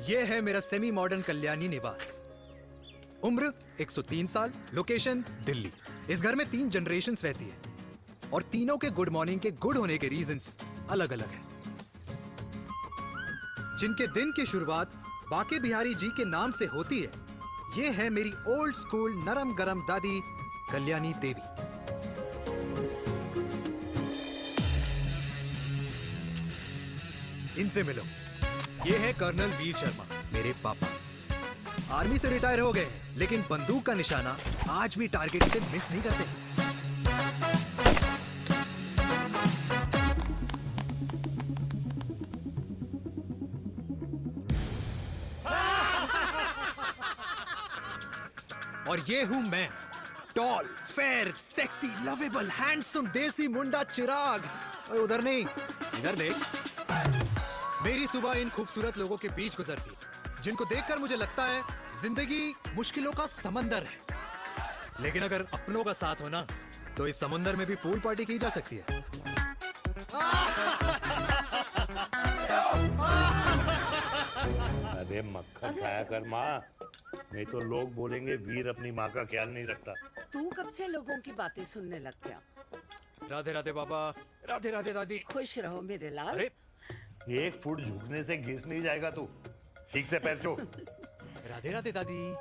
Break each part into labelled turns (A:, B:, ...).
A: ये है मेरा सेमी मॉडर्न कल्याणी निवास। उम्र 103 साल, लोकेशन दिल्ली। इस घर में 3 जनरेशंस रहती है और तीनों के गुड मॉर्निंग के गुड होने के रीजंस अलग अलग हैं। जिनके दिन की शुरुआत बाके बिहारी जी के नाम से होती है, ये है मेरी ओल्ड स्कूल नरम गरम दादी कल्याणी देवी। इनसे मिलो। ये है कर्नल वीर शर्मा, मेरे पापा। आर्मी से रिटायर हो गए हैं, लेकिन बंदूक का निशाना आज भी टारगेट से मिस नहीं करते। और ये हूं मैं, tall, fair, sexy, lovable, handsome देसी मुंडा चिराग। और उधर नहीं, इधर देख। मेरी सुबह इन खूबसूरत लोगों के बीच गुजरती है, जिनको देखकर मुझे लगता है जिंदगी मुश्किलों का समंदर है। लेकिन अगर अपनों का साथ हो ना, तो इस समंदर में भी पूल पार्टी की जा सकती है।
B: अरे मक्खन खाया कर माँ, नहीं तो लोग बोलेंगे वीर अपनी माँ का ख्याल नहीं रखता।
C: तू कब से लोगों की बातें सुनने लग गया?
A: राधे राधे बाबा, राधे राधे दादी।
C: खुश रहो मेरे लाल।
A: अरे
B: 1 फुट झुकने से घिस नहीं जाएगा तू, ठीक से पैर छू।
A: राधे राधे दादी।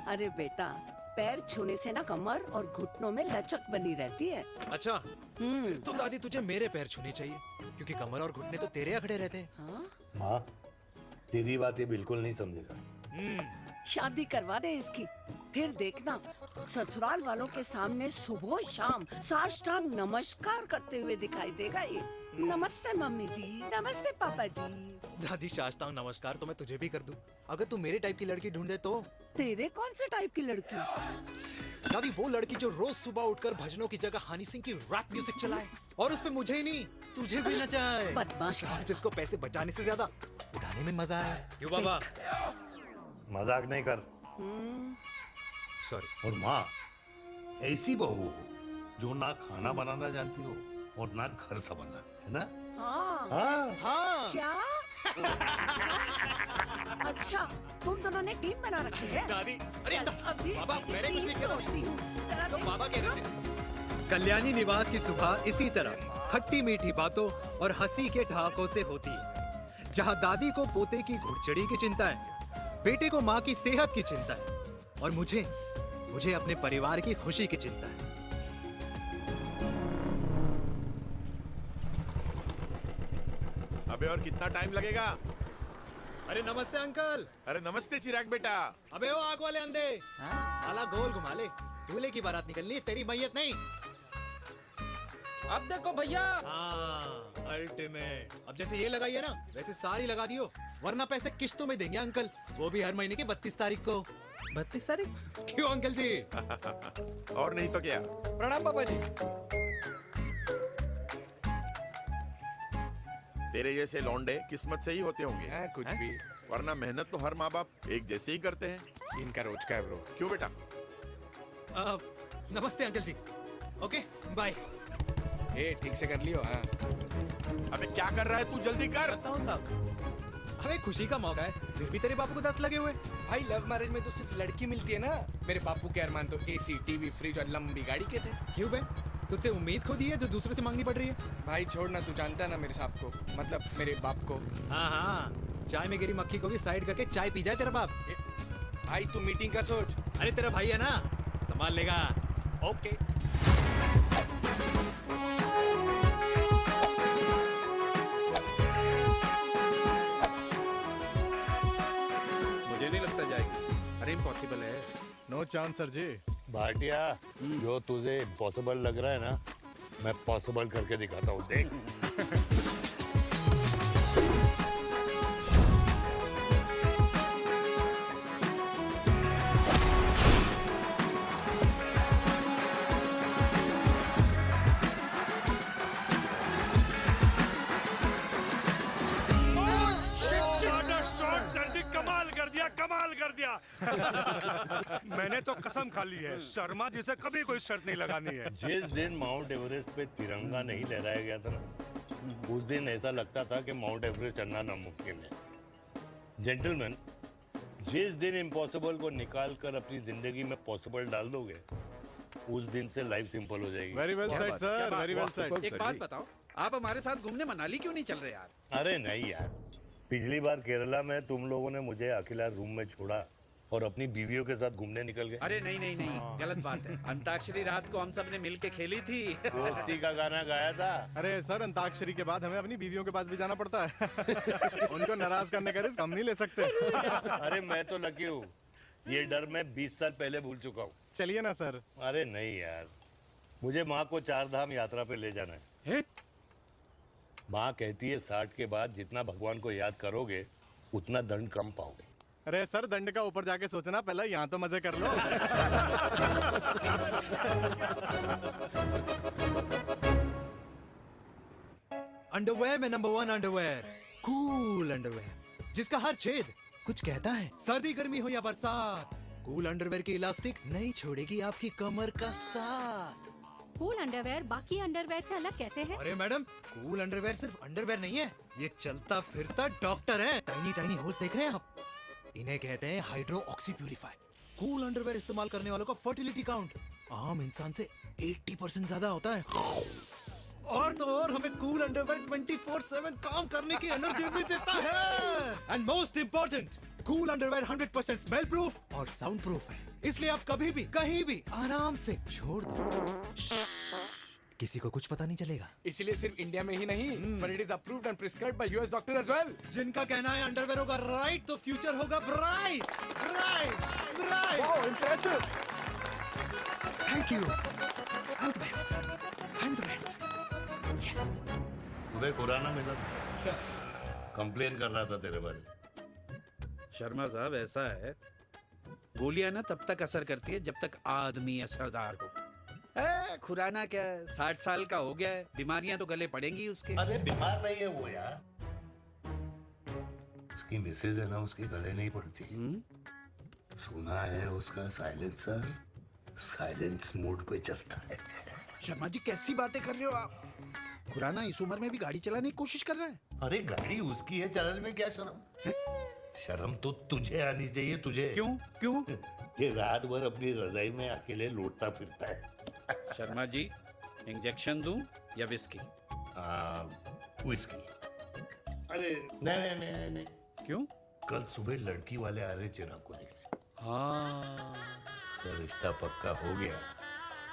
C: अरे बेटा, पैर छूने से ना कमर और घुटनों में लचक बनी रहती है।
A: अच्छा, फिर तो दादी तुझे मेरे पैर छूने चाहिए, क्योंकि कमर और घुटने तो तेरे अखड़े रहते हैं।
C: हाँ?
B: माँ, तेरी बात ये बिल्कुल नहीं समझेगा।
C: शादी करवा दे इसकी, फिर देखना ससुराल वालों के सामने सुबह शाम साष्टांग नमस्कार करते हुए दिखाई देगा ये। नमस्ते मम्मी जी, नमस्ते पापा जी।
A: दादी साष्टांग नमस्कार तो मैं तुझे भी कर दूं, अगर तू मेरे टाइप की लड़की ढूंढ दे तो।
C: तेरे कौन से टाइप की लड़की?
A: दादी वो लड़की जो रोज सुबह उठकर भजनों की जगह हनी सिंह की रैप म्यूजिक चलाए, और उसपे मुझे ही नहीं तुझे भी नचाए।
C: बदमाश।
A: और जिसको पैसे बचाने से ज्यादा उड़ाने में मजा आए। क्यों बाबा?
B: मजाक नहीं कर।
A: सॉरी।
B: और माँ, ऐसी बहू हो जो ना खाना बनाना जानती हो और ना घर संभालना, है ना?
C: हाँ।
B: हाँ
A: हाँ
C: क्या? अच्छा, तुम दोनों ने टीम बना रखी है?
A: दादी, अरे
C: अभी
A: बाबा, मैंने कुछ नहीं किया।
C: होती हूँ। जरा
A: तो
C: देख।
A: बाबा कह रहे थे। कल्याणी निवास की सुबह इसी तरह खट्टी मीठी बातों और हंसी के ठहाकों से होती है, जहां दादी को पोते की घुड़चड़ी की चिंता है, बेटे को माँ की सेहत की चिंता है, और मुझे अपने परिवार की खुशी की चिंता है।
D: अबे और कितना टाइम लगेगा?
A: अरे नमस्ते अंकल।
D: अरे नमस्ते चिराग बेटा।
A: अबे वो आग वाले अंधे, साला गोल घुमा ले। दूल्हे की बारात निकलनी है, तेरी मैयत नहीं।
E: अब देखो भैया।
A: हाँ, अल्टीमेट। अब जैसे ये लगाई है ना, वैसे सारी लगा दियो, वरना पैसे किस्तों में देंगे अंकल, वो भी हर महीने की 32 तारीख को।
E: 32 तारीख?
A: क्यों अंकल जी?
D: और नहीं तो क्या।
A: प्रणाम पापा जी।
D: तेरे जैसे लौंडे किस्मत से ही होते होंगे।
E: कुछ भी,
D: वरना मेहनत तो हर माँ बाप एक जैसे ही करते हैं।
E: इनका रोज का है ब्रो।
D: क्यों बेटा?
A: नमस्ते अंकल जी। Okay bye.
E: ए ठीक से कर लियो। हाँ
D: अबे क्या कर रहा है तू, जल्दी कर।
E: बताओ साहब।
A: अबे खुशी का मौका है, फिर भी तेरे बापू को 10 लगे हुए।
E: भाई लव मैरिज में तो सिर्फ लड़की मिलती है ना। मेरे बापू के अरमान तो एसी, टीवी, फ्रिज और लंबी गाड़ी के थे।
A: क्यों बे? तुझसे उम्मीद खो दी है जो दूसरे से मांगनी पड़ रही है?
E: भाई छोड़ना, तू जानता है ना मेरे साहब को, मतलब मेरे बाप को।
A: हाँ हाँ, चाय में गिरी मक्खी को भी साइड करके चाय पी जाए तेरा बाप।
E: भाई तू मीटिंग का सोच।
A: अरे तेरा भाई है ना, संभाल लेगा।
E: ओके।
F: मुझे नहीं लगता जाएगी। अरे इम्पॉसिबल है। नो चांस सर जी।
B: भाटिया, जो तुझे इम्पॉसिबल लग रहा है ना, मैं पॉसिबल करके दिखाता हूँ, देख।
G: कमाल कर दिया। मैंने तो कसम खा ली है, शर्मा जी से कभी कोई शर्त नहीं लगानी है।
B: जिस दिन माउंट एवरेस्ट पे तिरंगा नहीं लहराया गया था ना, उस दिन ऐसा लगता था कि माउंट एवरेस्ट चढ़ना नामुमकिन है। जेंटलमैन, जिस दिन इम्पॉसिबल को निकाल कर अपनी जिंदगी में पॉसिबल डाल दोगे, उस दिन से लाइफ सिंपल हो जाएगी।
F: Very well said sir, very well said.
H: एक बात बताओ, आप हमारे साथ घूमने मनाली क्यों नहीं चल रहे यार?
B: अरे नहीं यार, पिछली बार केरला में तुम लोगों ने मुझे अकेला रूम में छोड़ा और अपनी बीवियों के साथ घूमने निकल गए।
H: अरे नहीं नहीं नहीं, गलत बात है। अंताक्षरी रात को हम सब ने मिल के खेली थी।
B: दोस्ती का गाना गाया था।
F: अरे सर, अंताक्षरी के बाद हमें अपनी बीवियों के पास भी जाना पड़ता है। उनको नाराज करने का रिस्क हम नहीं ले सकते।
B: अरे मैं तो लकी हूँ, ये डर मैं 20 साल पहले भूल चुका हूँ।
F: चलिए ना सर।
B: अरे नहीं यार, मुझे माँ को 4 धाम यात्रा पे ले जाना है। माँ कहती है 60 के बाद जितना भगवान को याद करोगे उतना दंड कम पाओगे।
F: अरे सर, दंड का ऊपर जाके सोचना, पहले यहाँ तो मजे कर लो।
A: अंडरवेयर में नंबर 1 अंडरवेयर, कूल अंडरवेयर, जिसका हर छेद कुछ कहता है। सर्दी गर्मी हो या बरसात, कूल अंडरवेयर की इलास्टिक नहीं छोड़ेगी आपकी कमर का साथ।
I: कूल अंडरवेयर बाकी अंडरवेयर से अलग कैसे है?
A: अरे मैडम, कूल अंडरवेयर सिर्फ अंडरवेयर नहीं है, ये चलता फिरता डॉक्टर है। टाइनी टाइनी होल्स देख रहे हैं आप? इन्हें कहते हैं hydro oxy purifier. Cool underwear इस्तेमाल करने वालों का फर्टिलिटी काउंट आम इंसान से 80% ज्यादा होता है। और तो और हमें कूल अंडरवेयर 24/7 काम करने की एनर्जी भी देता है। And most important, cool underwear 100% smell proof और साउंड प्रूफ है, इसलिए आप कभी भी कहीं भी आराम से छोड़ दो, किसी को कुछ पता नहीं चलेगा।
E: इसीलिए सिर्फ इंडिया में ही नहीं, but it is approved and prescribed by US doctor as well.
A: जिनका कहना है अंडरवेयर होगा राइट तो फ्यूचर होगा bright, bright, bright.
E: Wow, impressive.
A: Thank you. I'm the best. I'm the best. Yes.
B: तुम्हें खुराना मिला था, कंप्लेन कर रहा था तेरे बारे में।
H: शर्मा साहब, ऐसा है, गोलियां ना तब तक असर करती है जब तक आदमी असरदार हो। खुराना क्या, 60 साल का हो गया है, बीमारियां तो गले पड़ेंगी उसके।
B: अरे बीमार नहीं है वो यार, उसकी मिसेज है ना, उसके गले नहीं पड़ती। सुना है उसका साइलेंसर साइलेंस मोड पे चलता है।
H: शर्मा जी, कैसी बातें कर रहे हो आप? खुराना इस उम्र में भी गाड़ी चलाने की कोशिश कर रहा है।
B: अरे गाड़ी उसकी है, चलाने में क्या शर्म? शर्म तो तुझे आनी चाहिए, तुझे।
H: क्यों क्यों?
B: ये रात भर अपनी रजाई में अकेले लौटता फिरता है।
H: शर्मा जी, इंजेक्शन दूं या विस्की?
B: विस्की। अरे नहीं नहीं नहीं नहीं।
H: क्यों?
B: कल सुबह लड़की वाले आ रहे चिराग को देखने।
H: हाँ,
B: तो रिश्ता पक्का हो गया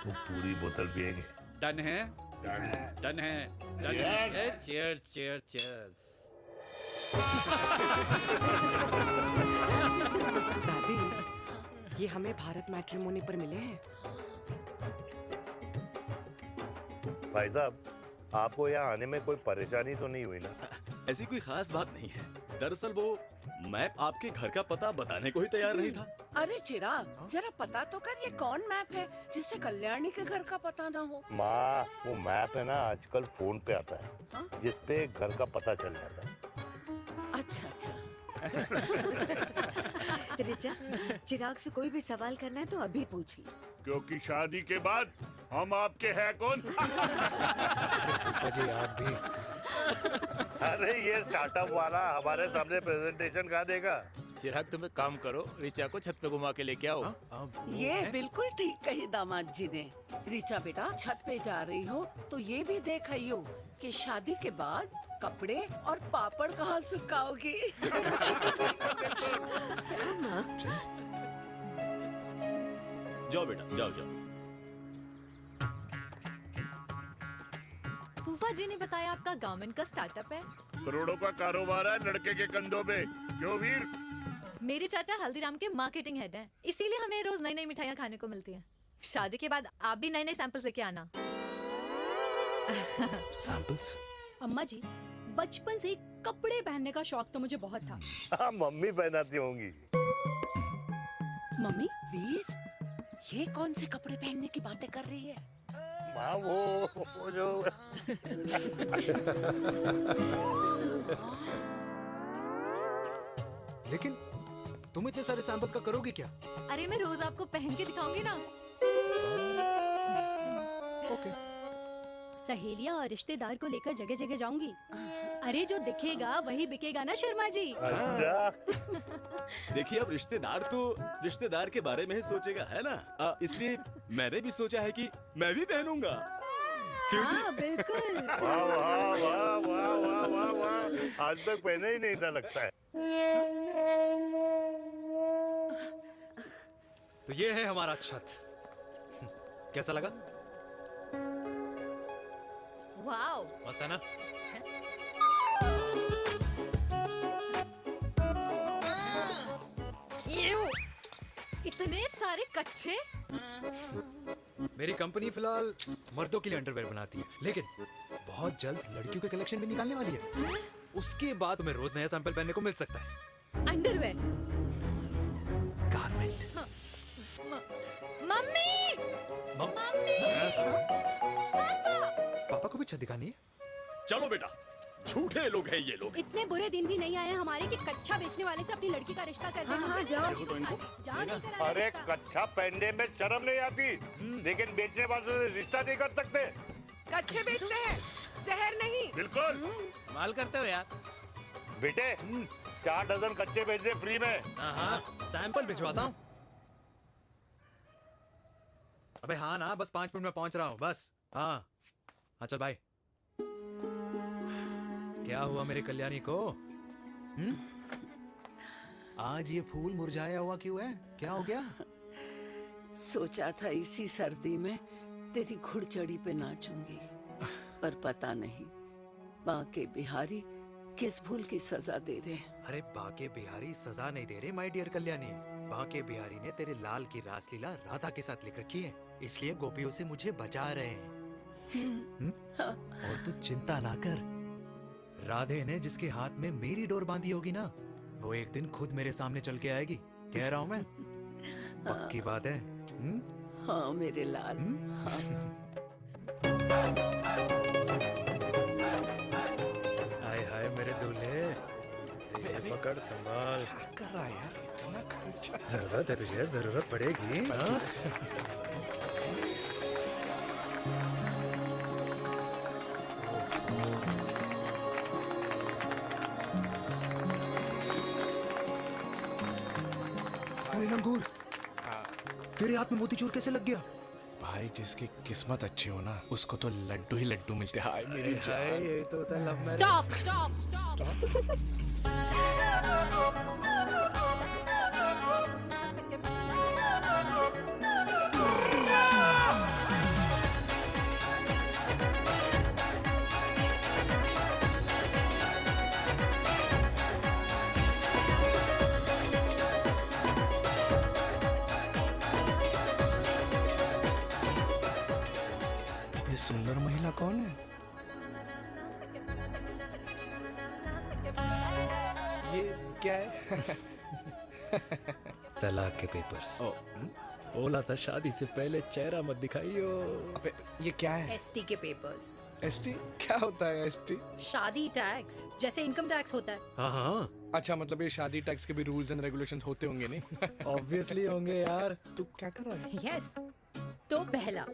B: तो पूरी बोतल पिएंगे।
H: डन है,
B: डन है,
H: डन है, डन है। Cheers, cheers, cheers.
J: दादी, ये हमें भारत मैट्रिमोनी पर मिले हैं।
B: भाई साहब, आपको यहाँ आने में कोई परेशानी तो नहीं हुई ना?
K: ऐसी कोई खास बात नहीं है। दरअसल वो मैप आपके घर का पता बताने को ही तैयार नहीं था।
C: अरे चिराग, जरा पता तो कर, ये कौन मैप है जिससे कल्याणी के घर का पता ना हो?
B: माँ, वो मैप है ना आजकल फोन पे आता है।
C: हाँ?
B: जिसपे घर का पता चल जाता है।
C: अच्छा अच्छा।
L: रिचा, चिराग से कोई भी सवाल करना है तो अभी पूछिए।
G: क्योंकि शादी के बाद हम आपके हैं कौन?
A: जी आप भी।
B: अरे ये स्टार्टअप वाला हमारे सामने प्रेजेंटेशन कहाँ देगा?
M: चिराग, तुम एक काम करो, रिचा को छत पे घुमा के लेके आओ।
C: ये बिल्कुल ठीक कही दामाद जी ने। रिचा बेटा, छत पे जा रही हो तो ये भी देख आइयो कि शादी के बाद कपड़े और पापड़ कहाँ सुखाओगी।
K: जाओ बेटा, जाओ जाओ।
I: फूफा जी ने बताया आपका गारमेंट का स्टार्टअप है।
G: करोड़ों का कारोबार है लड़के के कंधों पे। क्यों वीर?
I: मेरे चाचा हल्दीराम के मार्केटिंग हेड हैं, इसीलिए हमें रोज नई नई मिठाइयाँ खाने को मिलती हैं। शादी के बाद आप भी नए नए सैंपल्स लेके आना।
A: सैंपल्स?
I: अम्मा जी, बचपन से कपड़े पहनने का शौक तो मुझे बहुत था।
B: हाँ, मम्मी पहनाती होंगी।
C: मम्मी? वीर, ये कौन से कपड़े पहनने की बातें कर रही है?
B: माँ, वो जो
A: लेकिन तुम इतने सारे सैंपल्स का करोगे क्या?
I: अरे मैं रोज आपको पहन के दिखाऊंगी ना।
A: ओके।
N: सहेलियां और रिश्तेदार को लेकर जगह जगह जाऊंगी। अरे जो दिखेगा वही बिकेगा ना शर्मा जी।
K: देखिए अब रिश्तेदार के बारे में ही सोचेगा, है ना? इसलिए मैंने भी सोचा है कि मैं भी पहनूंगा। क्यों जी?
N: हाँ बिल्कुल।
B: वाह वाह वाह वाह वाह वाह वाह, आज तक पहने ही नहीं था लगता है।
A: तो ये है हमारा छत। कैसा लगा?
I: वाओ,
A: मस्त है ना?
I: इतने सारे कच्चे।
A: मेरी कंपनी फिलहाल मर्दों के लिए अंडरवेयर बनाती है, लेकिन बहुत जल्द लड़कियों के कलेक्शन भी निकालने वाली है। उसके बाद तुम्हें रोज नया सैंपल पहनने को मिल सकता है।
I: अंडरवेयर।
A: गारमेंट।
I: मम्मी। मम्मी।
A: पापा को भी छत दिखानी है।
K: चलो बेटा, झूठे लोग हैं ये लोग।
N: इतने बुरे दिन भी नहीं आए हमारे कि कच्चा बेचने वाले से अपनी लड़की का रिश्ता कर दें।
L: हाँ, जाओ।
B: अरे कच्चा पहनने में शर्म नहीं आती, लेकिन बेचने वालों से रिश्ता नहीं कर सकते।
J: कच्चे बेचते हैं, जहर नहीं।
B: बिल्कुल।
M: माल करते हो यार।
B: बेटे 4 डजन कच्चे बेच दे फ्री में।
A: हाँ, सैंपल भिजवाता हूँ। अबे हाँ ना, बस 5 मिनट में पहुंच रहा हूँ बस। हाँ चल भाई। क्या हुआ मेरे कल्याणी को? आज ये फूल मुरझाया हुआ क्यों है? क्या हो गया?
C: सोचा था इसी सर्दी में तेरी घुड़चड़ी पे नाचूंगी, पर पता नहीं बाके बिहारी किस भूल की सजा दे रहे।
A: अरे बाके बिहारी सजा नहीं दे रहे माय डियर कल्याणी। बाके बिहारी ने तेरे लाल की रासलीला राधा के साथ लिख रखी है, इसलिए गोपियों से मुझे बचा रहे हैं। और तू चिंता ना कर, राधे ने जिसके हाथ में मेरी डोर बांधी होगी ना, वो एक दिन खुद मेरे सामने चल के आएगी। कह रहा हूँ मैं, पक्की बात है।
C: हाँ मेरे लाल।
A: हाय हाय मेरे दूल्हे, पकड़ संभाल।
E: क्या कर रहा है यार, इतना खर्चा।
A: जरूरत है तुझे, जरूरत पड़ेगी। हाँ? लंगूर, तेरे हाथ में मोतीचूर कैसे लग गया?
E: भाई जिसकी किस्मत अच्छी हो ना, उसको तो लड्डू ही लड्डू मिलते हैं। हाय मेरी जान।
A: ये तो होता है love marriage.
I: Stop stop stop.
E: ये सुंदर महिला कौन है? ये क्या है?
A: तलाक के पेपर्स। बोला था शादी से पहले चेहरा मत दिखाइयो।
E: अबे ये क्या है?
I: एसटी के पेपर्स।
E: एसटी क्या होता है? एसटी
I: शादी टैक्स, जैसे इनकम टैक्स होता है।
E: हाँ। अच्छा, मतलब ये शादी टैक्स के भी रूल्स एंड रेगुलेशंस होते होंगे नहीं?
A: ऑब्वियसली होंगे यार। तू क्या कर रहा है?
I: यस। तो पहला,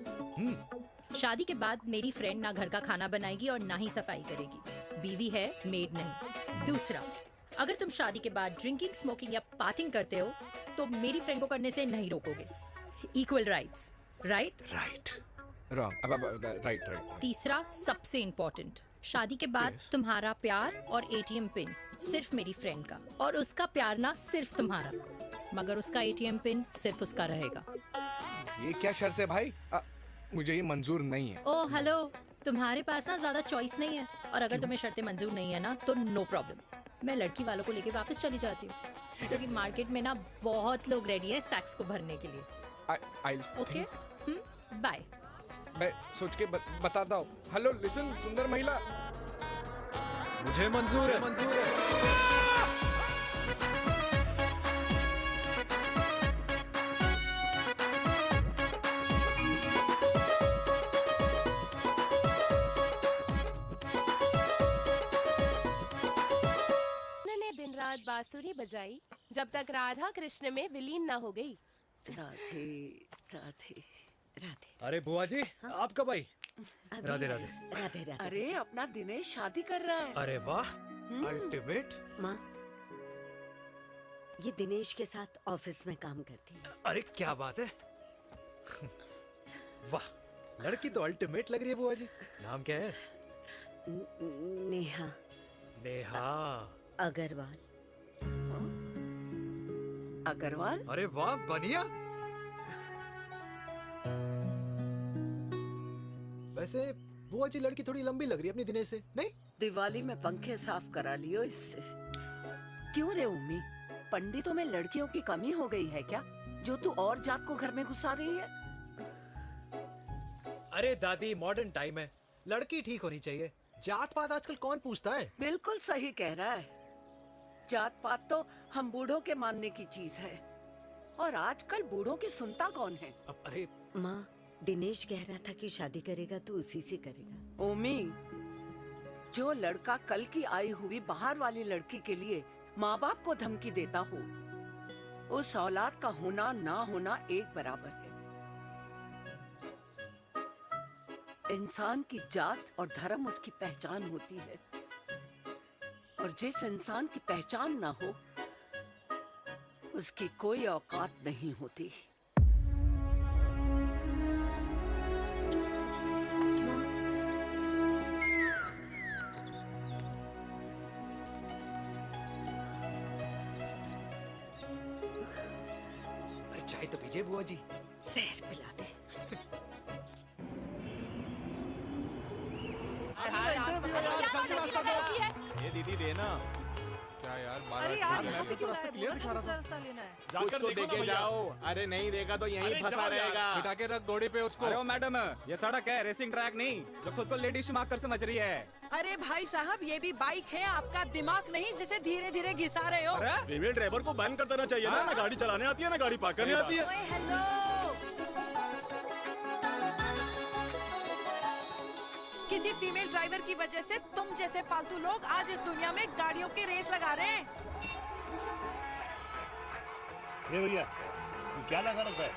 I: शादी के बाद मेरी फ्रेंड ना घर का खाना बनाएगी और ना ही सफाई करेगी। बीवी है, मेड नहीं। दूसरा, अगर तुम शादी के बाद ड्रिंकिंग, स्मोकिंग या पार्टिंग करते हो तो मेरी फ्रेंड को करने से नहीं रोकोगे। Equal rights, right?
E: Right. Wrong. अब राइट।
I: तीसरा, सबसे इम्पोर्टेंट, शादी के बाद तुम्हारा प्यार और एटीएम पिन सिर्फ मेरी फ्रेंड का, और उसका प्यार ना सिर्फ तुम्हारा, मगर उसका एटीएम पिन सिर्फ उसका रहेगा।
E: ये क्या शर्त है भाई? मुझे ये मंजूर नहीं है।
I: ओ हेलो, तुम्हारे पास ना ज्यादा चॉइस नहीं है, और अगर तुम्हें शर्तें मंजूर नहीं है ना तो नो प्रॉब्लम, मैं लड़की वालों को लेके वापस चली जाती हूँ, क्योंकि मार्केट में ना बहुत लोग रेडी हैं इस टैक्स को भरने के लिए।
E: Okay,
I: bye.
E: मैं सोच के बताता हूँ। हेलो लिसन सुंदर महिला,
A: मुझे मंजूर है।
O: दिन रात बांसुरी बजाई जब तक राधा कृष्ण में विलीन ना हो गई।
C: राधे राधे राधे।
A: अरे बुआ जी, आप कब आई? राधे राधे।
L: राधे राधे।
C: अरे अपना दिनेश शादी कर रहा है।
A: अरे वाह, अल्टीमेट।
L: माँ, ये दिनेश के साथ ऑफिस में काम करती है।
A: अरे क्या बात है। वाह, लड़की तो अल्टीमेट लग रही है बुआ जी। नाम क्या है?
L: नेहा।
A: नेहा
L: अग्रवाल।
C: अग्रवाल?
A: अरे वाह, बढ़िया। वैसे बुआ जी लड़की थोड़ी लंबी लग रही है अपनी दिनेश से, नहीं?
C: दिवाली में पंखे साफ करा लियो इससे। क्यों रे उम्मी, पंडितों में लड़कियों की कमी हो गई है क्या, जो तू और जात को घर में घुसा रही है?
A: अरे दादी, मॉडर्न टाइम है, लड़की ठीक होनी चाहिए। जात पात आजकल कौन पूछता है?
C: बिल्कुल सही कह रहा है। जात पात तो हम बूढ़ों के मानने की चीज है, और आजकल बूढ़ों की सुनता कौन है?
A: अरे
L: माँ, दिनेश कह रहा था कि शादी करेगा तो उसी से करेगा।
C: ओमी, जो लड़का कल की आई हुई बाहर वाली लड़की के लिए माँ बाप को धमकी देता हो, उस औलाद का होना ना होना एक बराबर है। इंसान की जात और धर्म उसकी पहचान होती है, और जिस इंसान की पहचान ना हो, उसकी कोई औकात नहीं होती।
A: अरे चाय तो पीजिए बुआ जी।
L: जहर पिला दे।
P: ये दीदी देना।
F: क्या यार,
Q: अरे यार, यहाँ से क्यों लाए? बोला था दूसरा रास्ता लेना है।
P: कुछ तो देके जाओ। अरे नहीं देगा तो यहीं फंसा रहेगा।
F: बिठा के रख घोड़े पे उसको।
P: अरे मैडम, ये सड़क है, रेसिंग ट्रैक नहीं जो खुद को लेडी शिमाक कर समझ रही है।
Q: अरे भाई साहब, ये भी बाइक है, आपका दिमाग नहीं जिसे धीरे धीरे घिसा रहे हो।
K: फीमेल ड्राइवर को बैन कर देना चाहिए ना। ना गाड़ी चलाने आती है, ना गाड़ी पार्क करने आती है।
Q: ओए हेलो, किसी फीमेल ड्राइवर की वजह से तुम जैसे फालतू लोग आज इस दुनिया में गाड़ियों की रेस लगा रहे हैं।
B: ये भैया, ये क्या लगा रखा है?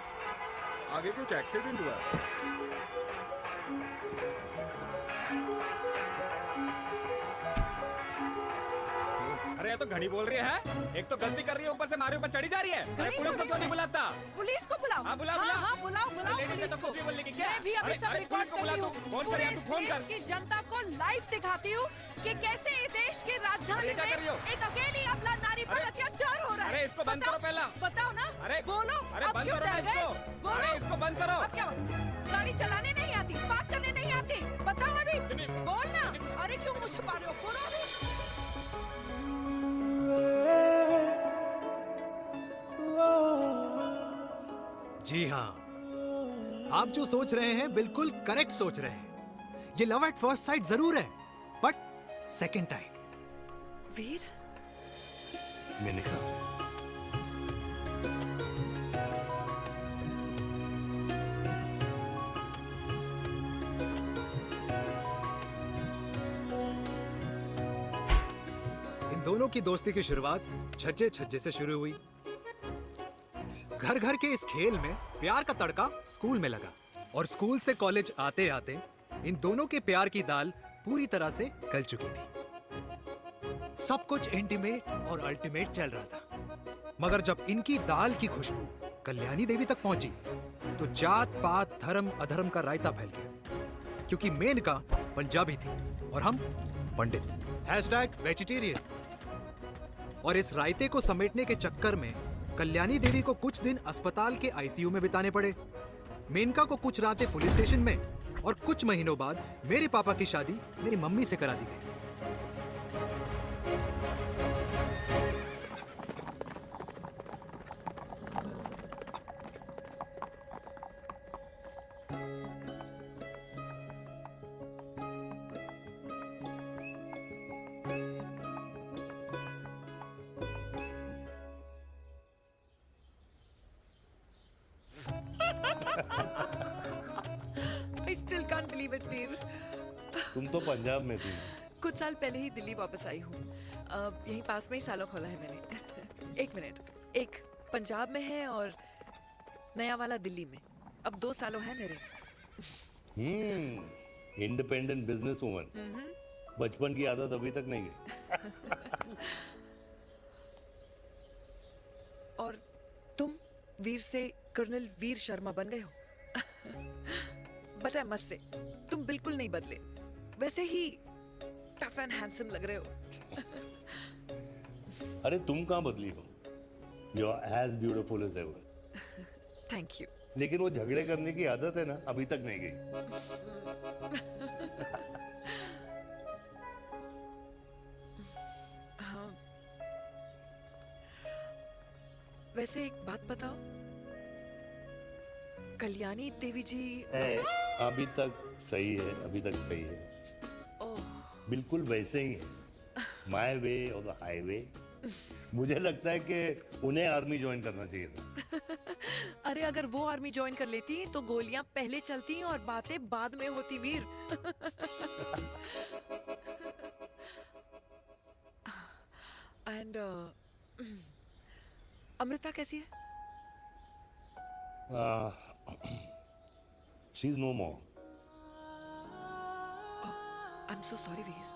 D: आगे कुछ एक्सीडेंट हुआ है।
P: अरे ये तो घड़ी बोल रही है। एक तो गलती कर रही है, ऊपर से हमारे ऊपर चढ़ी जा रही है। अरे पुलिस को क्यों नहीं बुलाता?
Q: पुलिस को बुलाओ।
P: हाँ बुलाओ, बुलाओ।
Q: हाँ बुलाओ, बुलाओ
P: लेडीज
Q: पुलिस
P: तो
Q: को।
P: कुछ भी बोलने की क्या?
Q: मैं भी अभी सब रिकॉर्ड
P: पुलिस को
Q: कर
P: बुला
Q: रही
P: तू।
Q: हूँ।
P: फोन कर यार, तू फोन कर।
Q: देश की जनता को लाइव दिखाती हूँ कि कैसे इस देश की राजधानी
P: क्या कर रही हो?
Q: में एक अकेली अबला नारी पर अत्याचार हो रहा है।
P: अरे इसको बंद करो पहला।
Q: बताओ ना।
P: अरे
Q: बोलो।
P: अरे
Q: अब
P: बंद
Q: क्यों
P: करो ना
Q: डर गए?
P: इसको।
Q: बोलो।
P: अरे इसको बंद करो।
Q: अब क्या गाड़ी चलाने नहीं आती, बात करने नहीं आती? बताओ अभी, बोल ना। अरे क्यों मुझे छुपा रहे हो? बोलो अभी।
A: जी हाँ, आप जो सोच रहे हैं बिल्कुल करेक्ट सोच रहे हैं। ये लव एट फर्स्ट साइट जरूर है, बट सेकंड टाइम।
Q: वीर,
B: मेनका,
A: इन दोनों की दोस्ती की शुरुआत छज्जे छज्जे से शुरू हुई। घर घर के इस खेल में प्यार का तड़का स्कूल में लगा, और स्कूल से कॉलेज आते आते इन दोनों के प्यार की दाल पूरी तरह से गल चुकी थी। सब कुछ इंटीमेट और अल्टीमेट चल रहा था, मगर जब इनकी दाल की खुशबू कल्याणी देवी तक पहुंची तो जात पात धर्म अधर्म का रायता फैल गया, क्योंकि मेनका पंजाबी थी और हम पंडित। #वेजिटेरियन। और इस रायते को समेटने के चक्कर में कल्याणी देवी को कुछ दिन अस्पताल के आईसीयू में बिताने पड़े, मेनका को कुछ रातें पुलिस स्टेशन में, और कुछ महीनों बाद मेरे पापा की शादी मेरी मम्मी से करा दी गई।
Q: I still can't believe it, वीर।
B: तुम तो पंजाब में थी।
Q: कुछ साल पहले ही दिल्ली वापस आई हूँ। यहीं पास में ही सालों खोला है मैंने। एक मिनट, एक पंजाब में है और नया वाला दिल्ली में। अब 2 सालों है मेरे।
B: इंडिपेंडेंट बिजनेस वूमन, बचपन की आदत अभी तक नहीं गई।
Q: और तुम वीर से कर्नल वीर शर्मा बन गए हो। बट आई मस्ट से तुम बिल्कुल नहीं बदले, वैसे ही टफ एंड हैंडसम लग रहे हो।
B: अरे तुम कहाँ बदली हो? You are as beautiful as ever.
Q: Thank you.
B: लेकिन वो झगड़े करने की आदत है ना, अभी तक नहीं गई।
Q: हाँ। वैसे एक बात बताओ, कल्याणी देवी जी
B: अभी तक सही है, अभी तक सही है, बिल्कुल वैसे ही है। माय वे और द हाईवे। मुझे लगता है कि उन्हें आर्मी ज्वाइन करना चाहिए था।
Q: अरे अगर वो आर्मी ज्वाइन कर लेती तो गोलियां पहले चलती और बातें बाद में होती वीर। एंड अमृता कैसी है?
B: She is no more.
Q: I am so sorry Veer.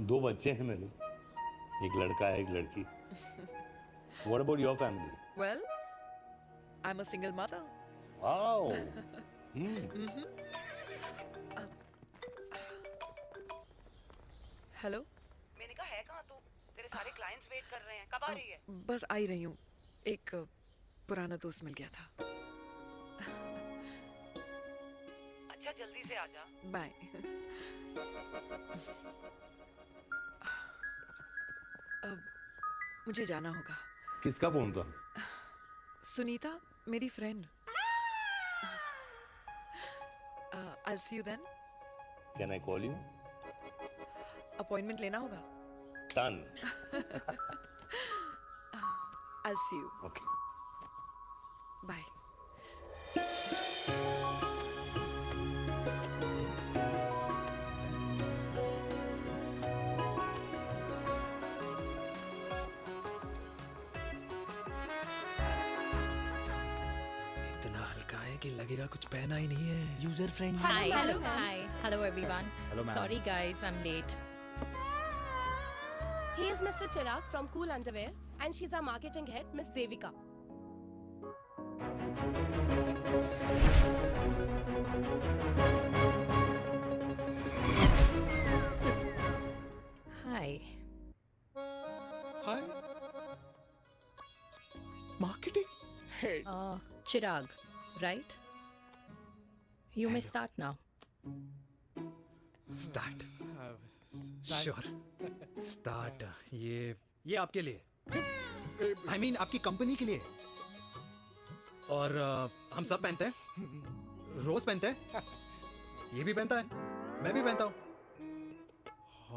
B: 2 बच्चे हैं मेरे, एक लड़का है, एक लड़की। What about your family?
Q: Well, I'm a single mother.
B: Wow.
Q: Hello.
J: मैंने कहा है कहाँ तू? तेरे सारे क्लाइंट्स वेट कर रहे हैं, कब आ रही है?
Q: बस आ ही रही हूँ, एक पुराना दोस्त मिल गया था।
J: अच्छा जल्दी से आ जा।
Q: बाय। अब मुझे जाना होगा।
B: किसका फोन था?
Q: सुनीता, मेरी friend. I'll see you then.
B: Can I call you?
Q: Appointment लेना होगा।
B: Done.
Q: I'll see you.
B: Okay.
Q: Bye.
A: कि लगेगा कुछ पहना ही नहीं है। User friendly.
I: Hi. Hello everyone.
G: Hello, ma'am.
I: Sorry guys, I'm late.
O: He is Mr. Chirag from Cool Underwear and she's our marketing head, Miss Devika.
I: Hi.
E: Hi. Marketing head.
I: Chirag, right? You may start now.
A: Start. Sure. Start. ये आपके लिए। I mean आपकी company के लिए। और हम सब पहनते हैं, रोज पहनते हैं, ये भी पहनता है, मैं भी पहनता हूँ,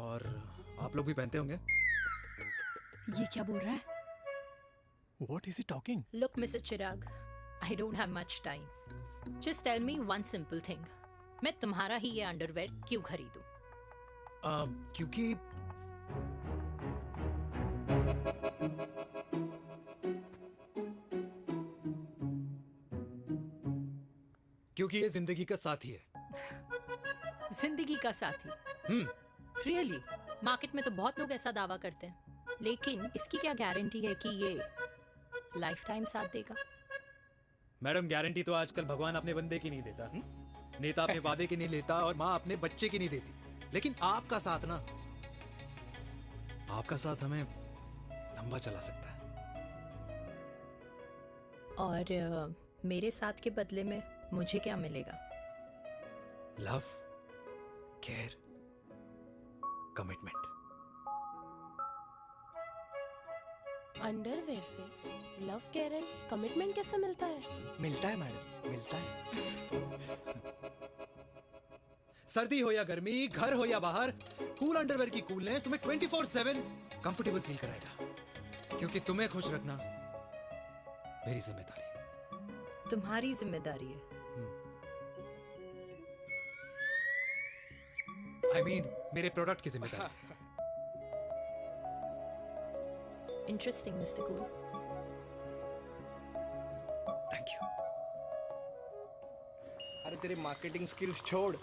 A: और आप लोग भी पहनते होंगे।
N: ये क्या बोल रहा है?
A: What is he talking?
I: Look, Mr. Chirag, I don't have much time. Just tell me one simple thing. मैं तुम्हारा ही ये अंडरवेयर क्यों खरीदूं?
A: क्योंकि ये जिंदगी का साथी है।
I: जिंदगी का साथी? Really? मार्केट में तो बहुत लोग ऐसा दावा करते हैं, लेकिन इसकी क्या गारंटी है कि ये लाइफ टाइम साथ देगा?
A: मैडम, गारंटी तो आजकल भगवान अपने बंदे की नहीं देता, नेता अपने वादे की नहीं लेता, और माँ अपने बच्चे की नहीं देती, लेकिन आपका साथ ना, आपका साथ हमें लंबा चला सकता है।
I: और मेरे साथ के बदले में मुझे क्या मिलेगा?
A: Love, care, commitment.
O: अंडरवेयर से लव, केयर एंड कमिटमेंट कैसे मिलता है?
E: मिलता है मैडम, मिलता है।
A: सर्दी हो या गर्मी, घर हो या बाहर, कूल अंडरवेयर की कूलनेस तुम्हें 24/7 कंफर्टेबल फील कराएगा, क्योंकि तुम्हें खुश रखना मेरी जिम्मेदारी है।
I: तुम्हारी जिम्मेदारी है?
A: I mean, मेरे प्रोडक्ट की जिम्मेदारी।
I: Interesting, Mr. Cool.
A: Thank you.
E: तेरे मार्केटिंग स्किल्स छोड़,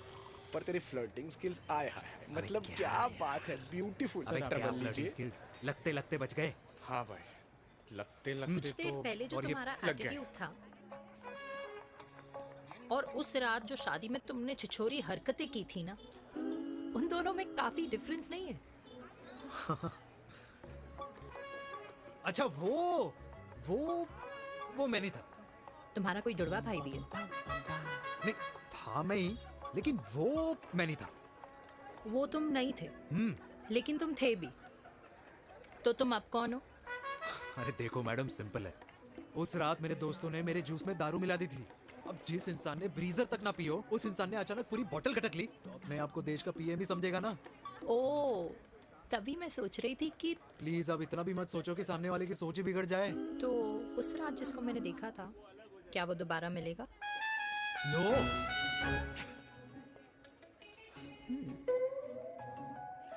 E: पर तेरी फ्लर्टिंग स्किल्स आए हाय हाय, मतलब क्या बात है, ब्यूटीफुल।
A: स्किल्स लगते लगते बच गए।
E: हाँ भाई, लगते
I: कुछ
E: लगते
I: देर
E: तो
I: पहले जो
E: और ये
I: तुम्हारा
E: लग गया।
I: एटीट्यूड था और उस रात जो शादी में तुमने छिछोरी हरकतें की थी ना, उन दोनों में काफी डिफरेंस नहीं है?
A: अच्छा वो मैं नहीं था।
I: तुम्हारा कोई जुड़वा भाई भी है?
A: नहीं था मैं ही, लेकिन वो मैं नहीं था।
I: वो तुम नहीं थे, लेकिन तुम थे भी। तो तुम अब कौन हो?
A: अरे देखो मैडम, सिंपल है। उस रात मेरे दोस्तों ने मेरे जूस में दारू मिला दी थी। अब जिस इंसान ने ब्रीजर तक ना पियो, उस इंसान ने अचानक पूरी बोतल खटक ली, तो अपने आप को देश का पीएम ही समझेगा ना।
I: ओ, तभी मैं सोच रही थी कि
A: प्लीज अब इतना भी मत सोचो कि सामने वाले की सोच ही बिगड़ जाए।
I: तो उस रात जिसको मैंने देखा था, क्या वो दोबारा मिलेगा?
A: नो।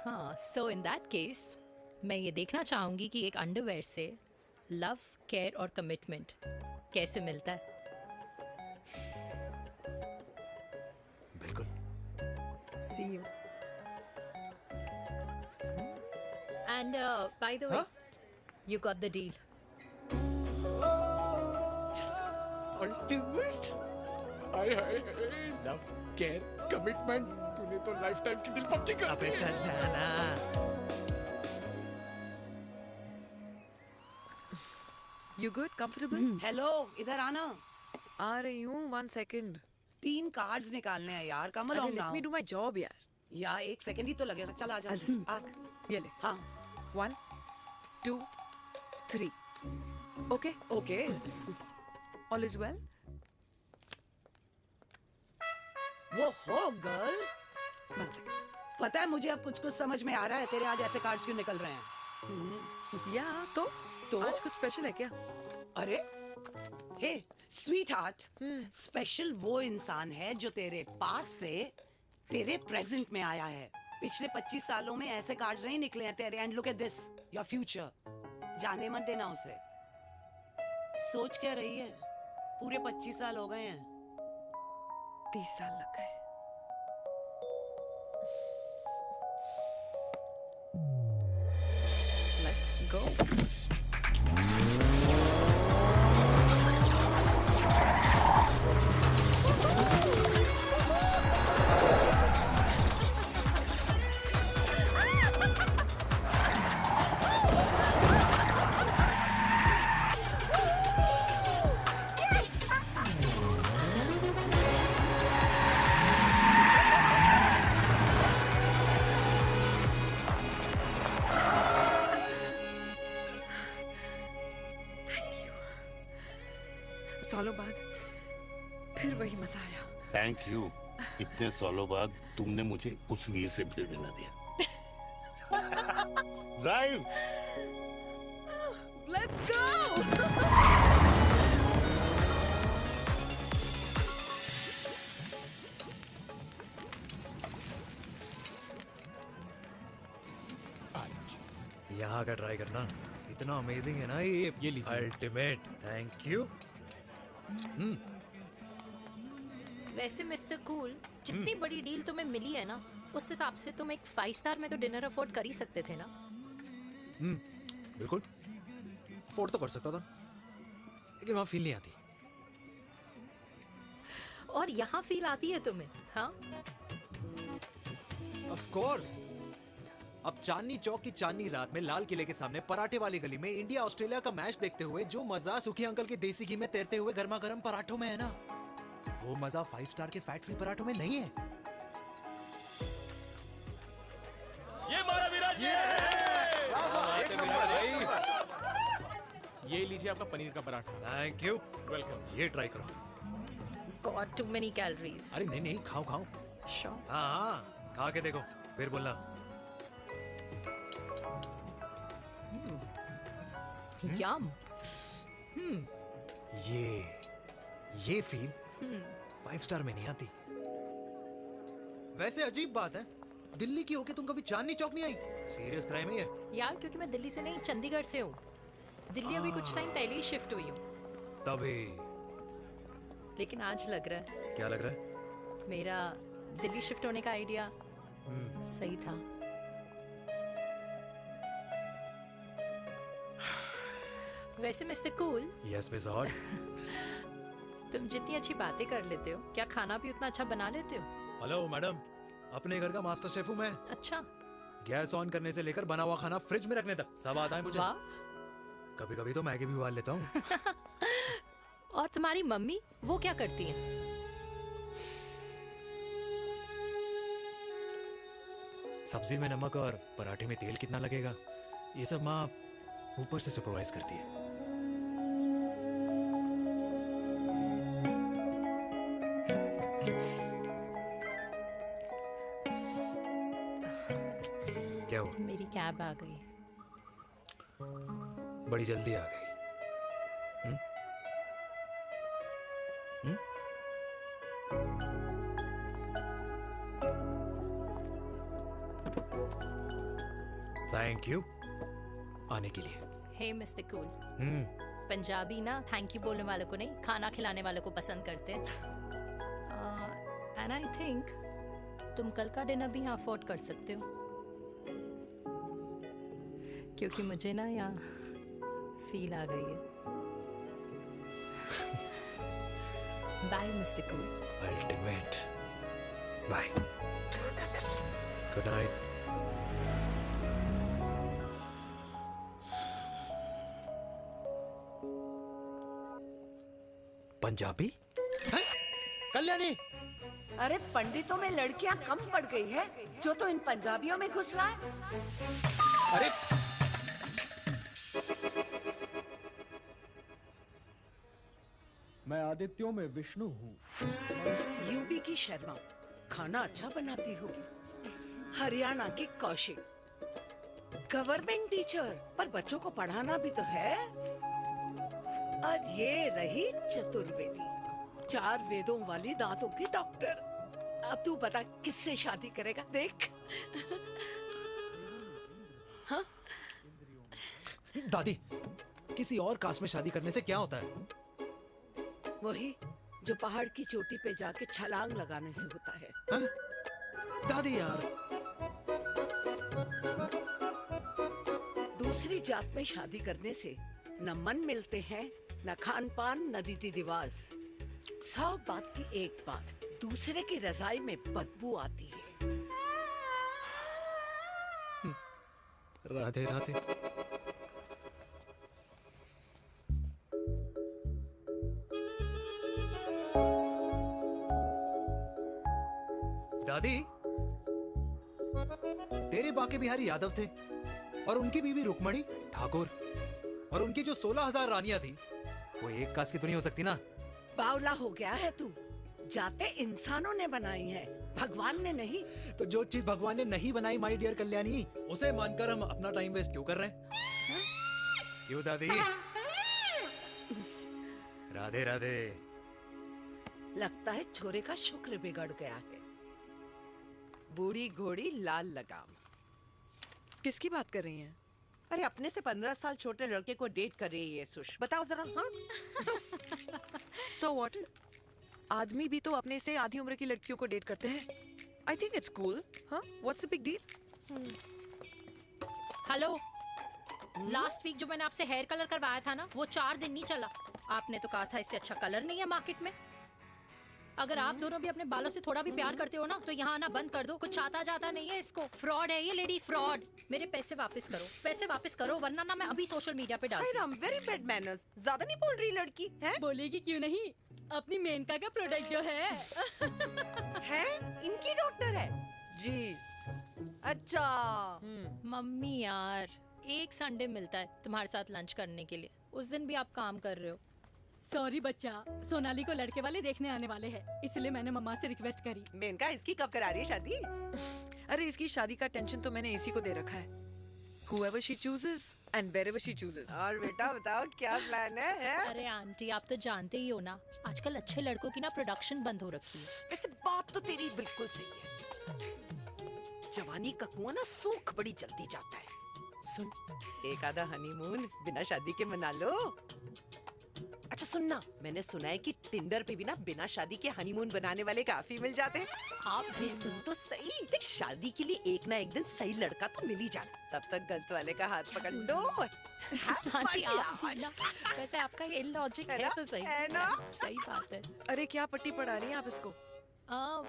I: हाँ, सो इन दैट केस मैं ये देखना चाहूंगी कि एक अंडरवेयर से लव, केयर और कमिटमेंट कैसे मिलता है।
A: बिल्कुल।
I: See you. And by the way, you got the deal.
E: Ultimate. Hi hi hi, love, care, commitment, तूने तो लाइफ टाइम की डील पक्की कर दी है।
A: चल जाना।
Q: You good? Comfortable?
C: हेलो, इधर आना।
Q: आ रही हूँ, 1 second.
C: 3 कार्ड्स निकालने हैं यार, कम along
Q: let
C: now।
Q: me do my job यार.
C: या 1 सेकंड ही तो लगेगा, चल आजा। आ।
Q: ये ले.
C: हाँ।
Q: 1, 2, 3. Okay?
C: Okay.
Q: All is well?
C: वो हो गर्ल।
Q: 1 second.
C: पता है मुझे अब कुछ समझ में आ रहा है, तेरे आज ऐसे कार्ड्स क्यों निकल रहे हैं।
Q: या तो आज कुछ स्पेशल है क्या?
C: अरे हे स्वीट हार्ट, स्पेशल वो इंसान है जो तेरे पास से तेरे प्रेजेंट में आया है। पिछले 25 सालों में ऐसे कार्ड्स नहीं निकले हैं तेरे। And look at this, your future. जाने मत देना उसे। सोच क्या रही है, पूरे 25 साल हो गए हैं।
Q: 30 साल लग गए। Let's go. सालों बाद फिर वही मजा आया।
B: Thank you. इतने सालों बाद तुमने मुझे उस वीर से फिर मिला दिया। ड्राइव।
Q: Let's go.
A: यहाँ का ट्राई करना, इतना अमेजिंग है ना ये लीजिए। अल्टीमेट। Thank you.
I: वैसे मिस्टर कूल, जितनी बड़ी डील तुम्हें मिली है ना, उस हिसाब से तुम एक 5 स्टार में तो डिनर अफोर्ड कर ही सकते थे ना।
A: बिल्कुल अफोर्ड तो कर सकता था, लेकिन वहां फील नहीं आती।
I: और यहाँ फील आती है तुम्हें? हाँ,
A: ऑफ कोर्स। अब चांदनी चौक की चांदनी रात में लाल किले के सामने पराठे वाली गली में इंडिया ऑस्ट्रेलिया का मैच देखते हुए जो मजा सुखी अंकल के देसी घी में तैरते हुए गर्मा गर्म पराठों में है ना, वो मजा 5 स्टार के फैट फ्री पराठों में नहीं है।
P: ये मारा विराज। ये लीजिए आपका पनीर का पराठा।
A: Thank you.
P: वेलकम।
A: ये ट्राई करो।
I: Got too many calories.
A: अरे नहीं नहीं, खाओ खाओ।
I: श्योर।
A: हाँ, खा के देखो फिर बोलना।
I: यम।
A: ये फील 5 स्टार में नहीं आती। वैसे अजीब बात है, दिल्ली की होके तुम कभी चांदनी चौक नहीं आई? सीरियस क्राइम ही है
I: यार, क्योंकि मैं दिल्ली से नहीं, चंडीगढ़ से हूँ। दिल्ली अभी कुछ टाइम पहले ही शिफ्ट हुई हूँ।
A: तभी।
I: लेकिन आज लग रहा है।
A: क्या लग रहा है?
I: मेरा दिल्ली शिफ्ट होने का आइडिया सही था। वैसे mister cool,
F: yes miss hot.
I: तुम जितनी अच्छी बातें कर लेते हो, क्या खाना भी उतना अच्छा बना लेते हो?
F: हेलो मैडम, अपने घर का मास्टर शेफ हूँ मैं।
I: अच्छा।
F: गैस ऑन करने से लेकर बना हुआ खाना फ्रिज में रखने तक सब आता है मुझे। कभी कभी तो मैगी भी उबाल लेता हूँ।
I: और तुम्हारी मम्मी वो क्या करती हैं?
F: सब्जी में नमक और पराठे में तेल कितना लगेगा, ये सब माँ ऊपर से सुपरवाइज करती है। क्या हुआ?
I: मेरी कैब आ गई।
F: बड़ी जल्दी आ गई। थैंक यू आने के लिए।
I: हे मिस्टर कूल, पंजाबी ना थैंक यू बोलने वालों को नहीं, खाना खिलाने वालों को पसंद करते हैं। एंड आई थिंक तुम कल का डिनर भी यहाँ अफोर्ड कर सकते हो, क्योंकि मुझे ना यहाँ फील आ गई है। Bye mister cool.
F: Ultimate. Bye. Good night. Punjabi?
C: Kalyani, अरे पंडितों में लड़कियां कम पड़ गई है जो तो इन पंजाबियों में घुस रहा है।
F: अरे
R: मैं आदित्यों में विष्णु हूँ।
C: यूपी की शर्मा, खाना अच्छा बनाती होगी। हरियाणा की कौशिक, गवर्नमेंट टीचर, पर बच्चों को पढ़ाना भी तो है। और ये रही चतुर्वेदी, 4 वेदों वाली दांतों की डॉक्टर। अब तू बता किससे शादी करेगा? देख। हाँ?
A: दादी, किसी और कास्ट में शादी करने से क्या होता है?
C: वही जो पहाड़ की चोटी पे जाके छलांग लगाने से होता है।
A: हाँ? दादी यार,
C: दूसरी जात में शादी करने से न मन मिलते हैं, न खान पान, न रीति रिवाज। 100 बात की एक बात, दूसरे की रजाई में बदबू आती है।
A: राधे राधे। दादी, तेरे बाके बिहारी यादव थे और उनकी बीवी रुक्मणी ठाकुर, और उनकी जो 16,000 रानियां थी वो एक कास्ट की तो नहीं हो सकती ना?
C: बावला हो गया है तू। जाते इंसानों ने बनाई है, भगवान ने नहीं।
A: तो जो चीज भगवान ने नहीं बनाई माय डियर कल्याणी, उसे मानकर हम अपना टाइम वेस्ट क्यों कर रहे हैं? क्यों दादी? राधे राधे।
C: लगता है छोरे का शुक्र बिगड़ गया है।
J: बूढ़ी घोड़ी लाल लगाम।
Q: किसकी बात कर रही हैं?
J: अरे अपने से 15 साल छोटे लड़के को डेट कर रही है सुश। बताओ जरा। हाँ?
Q: So what? आदमी भी तो अपने से आधी उम्र की लड़कियों को डेट करते हैं। I think it's cool. हाँ? What's the big deal?
I: Hello, last week जो मैंने आपसे हेयर कलर करवाया था ना, वो 4 दिन नहीं चला। आपने तो कहा था इससे अच्छा कलर नहीं है मार्केट में। अगर आप दोनों भी अपने बालों से थोड़ा भी प्यार करते हो ना, तो यहाँ आना बंद कर दो। कुछ आता जाता नहीं है इसको। फ्रॉड है ये लेडी, फ्रॉड। मेरे पैसे वापस करो, पैसे वापस करो, वरना ना मैं अभी सोशल मीडिया पे डाल दूँ।
J: Very bad manners. ज्यादा नहीं बोल रही लड़की है?
N: बोलेगी क्यों नहीं? अपनी मेनका का प्रोडक्ट जो है
J: है इनकी डॉक्टर है जी। अच्छा।
I: मम्मी यार, एक संडे मिलता है तुम्हारे साथ लंच करने के लिए, उस दिन भी आप काम कर रहे हो।
N: सॉरी बच्चा, सोनाली को लड़के वाले देखने आने वाले हैं, इसलिए मैंने मम्मा से रिक्वेस्ट करी।
J: मेनका, इसकी कब करा रही है शादी?
Q: अरे इसकी शादी का टेंशन तो मैंने इसी को दे रखा है। Whoever she chooses and wherever she chooses.
J: और बेटा बताओ क्या प्लान है?
I: अरे आंटी, आप तो जानते ही हो ना, आजकल अच्छे लड़कों की ना प्रोडक्शन बंद हो रखी है।
J: वैसे बात तो तेरी बिल्कुल सही है। जवानी का कुआं ना सूख बड़ी जल्दी जाता है। सुन, एक आधा हनीमून बिना शादी के मना लो। अच्छा सुनना, मैंने सुना है कि टिंडर पे भी ना बिना शादी के हनीमून बनाने वाले काफी मिल जाते हैं।
I: आप
J: अरे सुन तो सही, देख शादी के लिए एक ना एक दिन सही लड़का तो मिल ही जाना, तब तक गलत वाले का हाथ पकड़ लो।
I: हाँ जी, आप भी ना, वैसे आपका ये लॉजिक है तो सही है ना, सही बात है।
Q: अरे क्या पट्टी पढ़ा रही हैं आप इसको?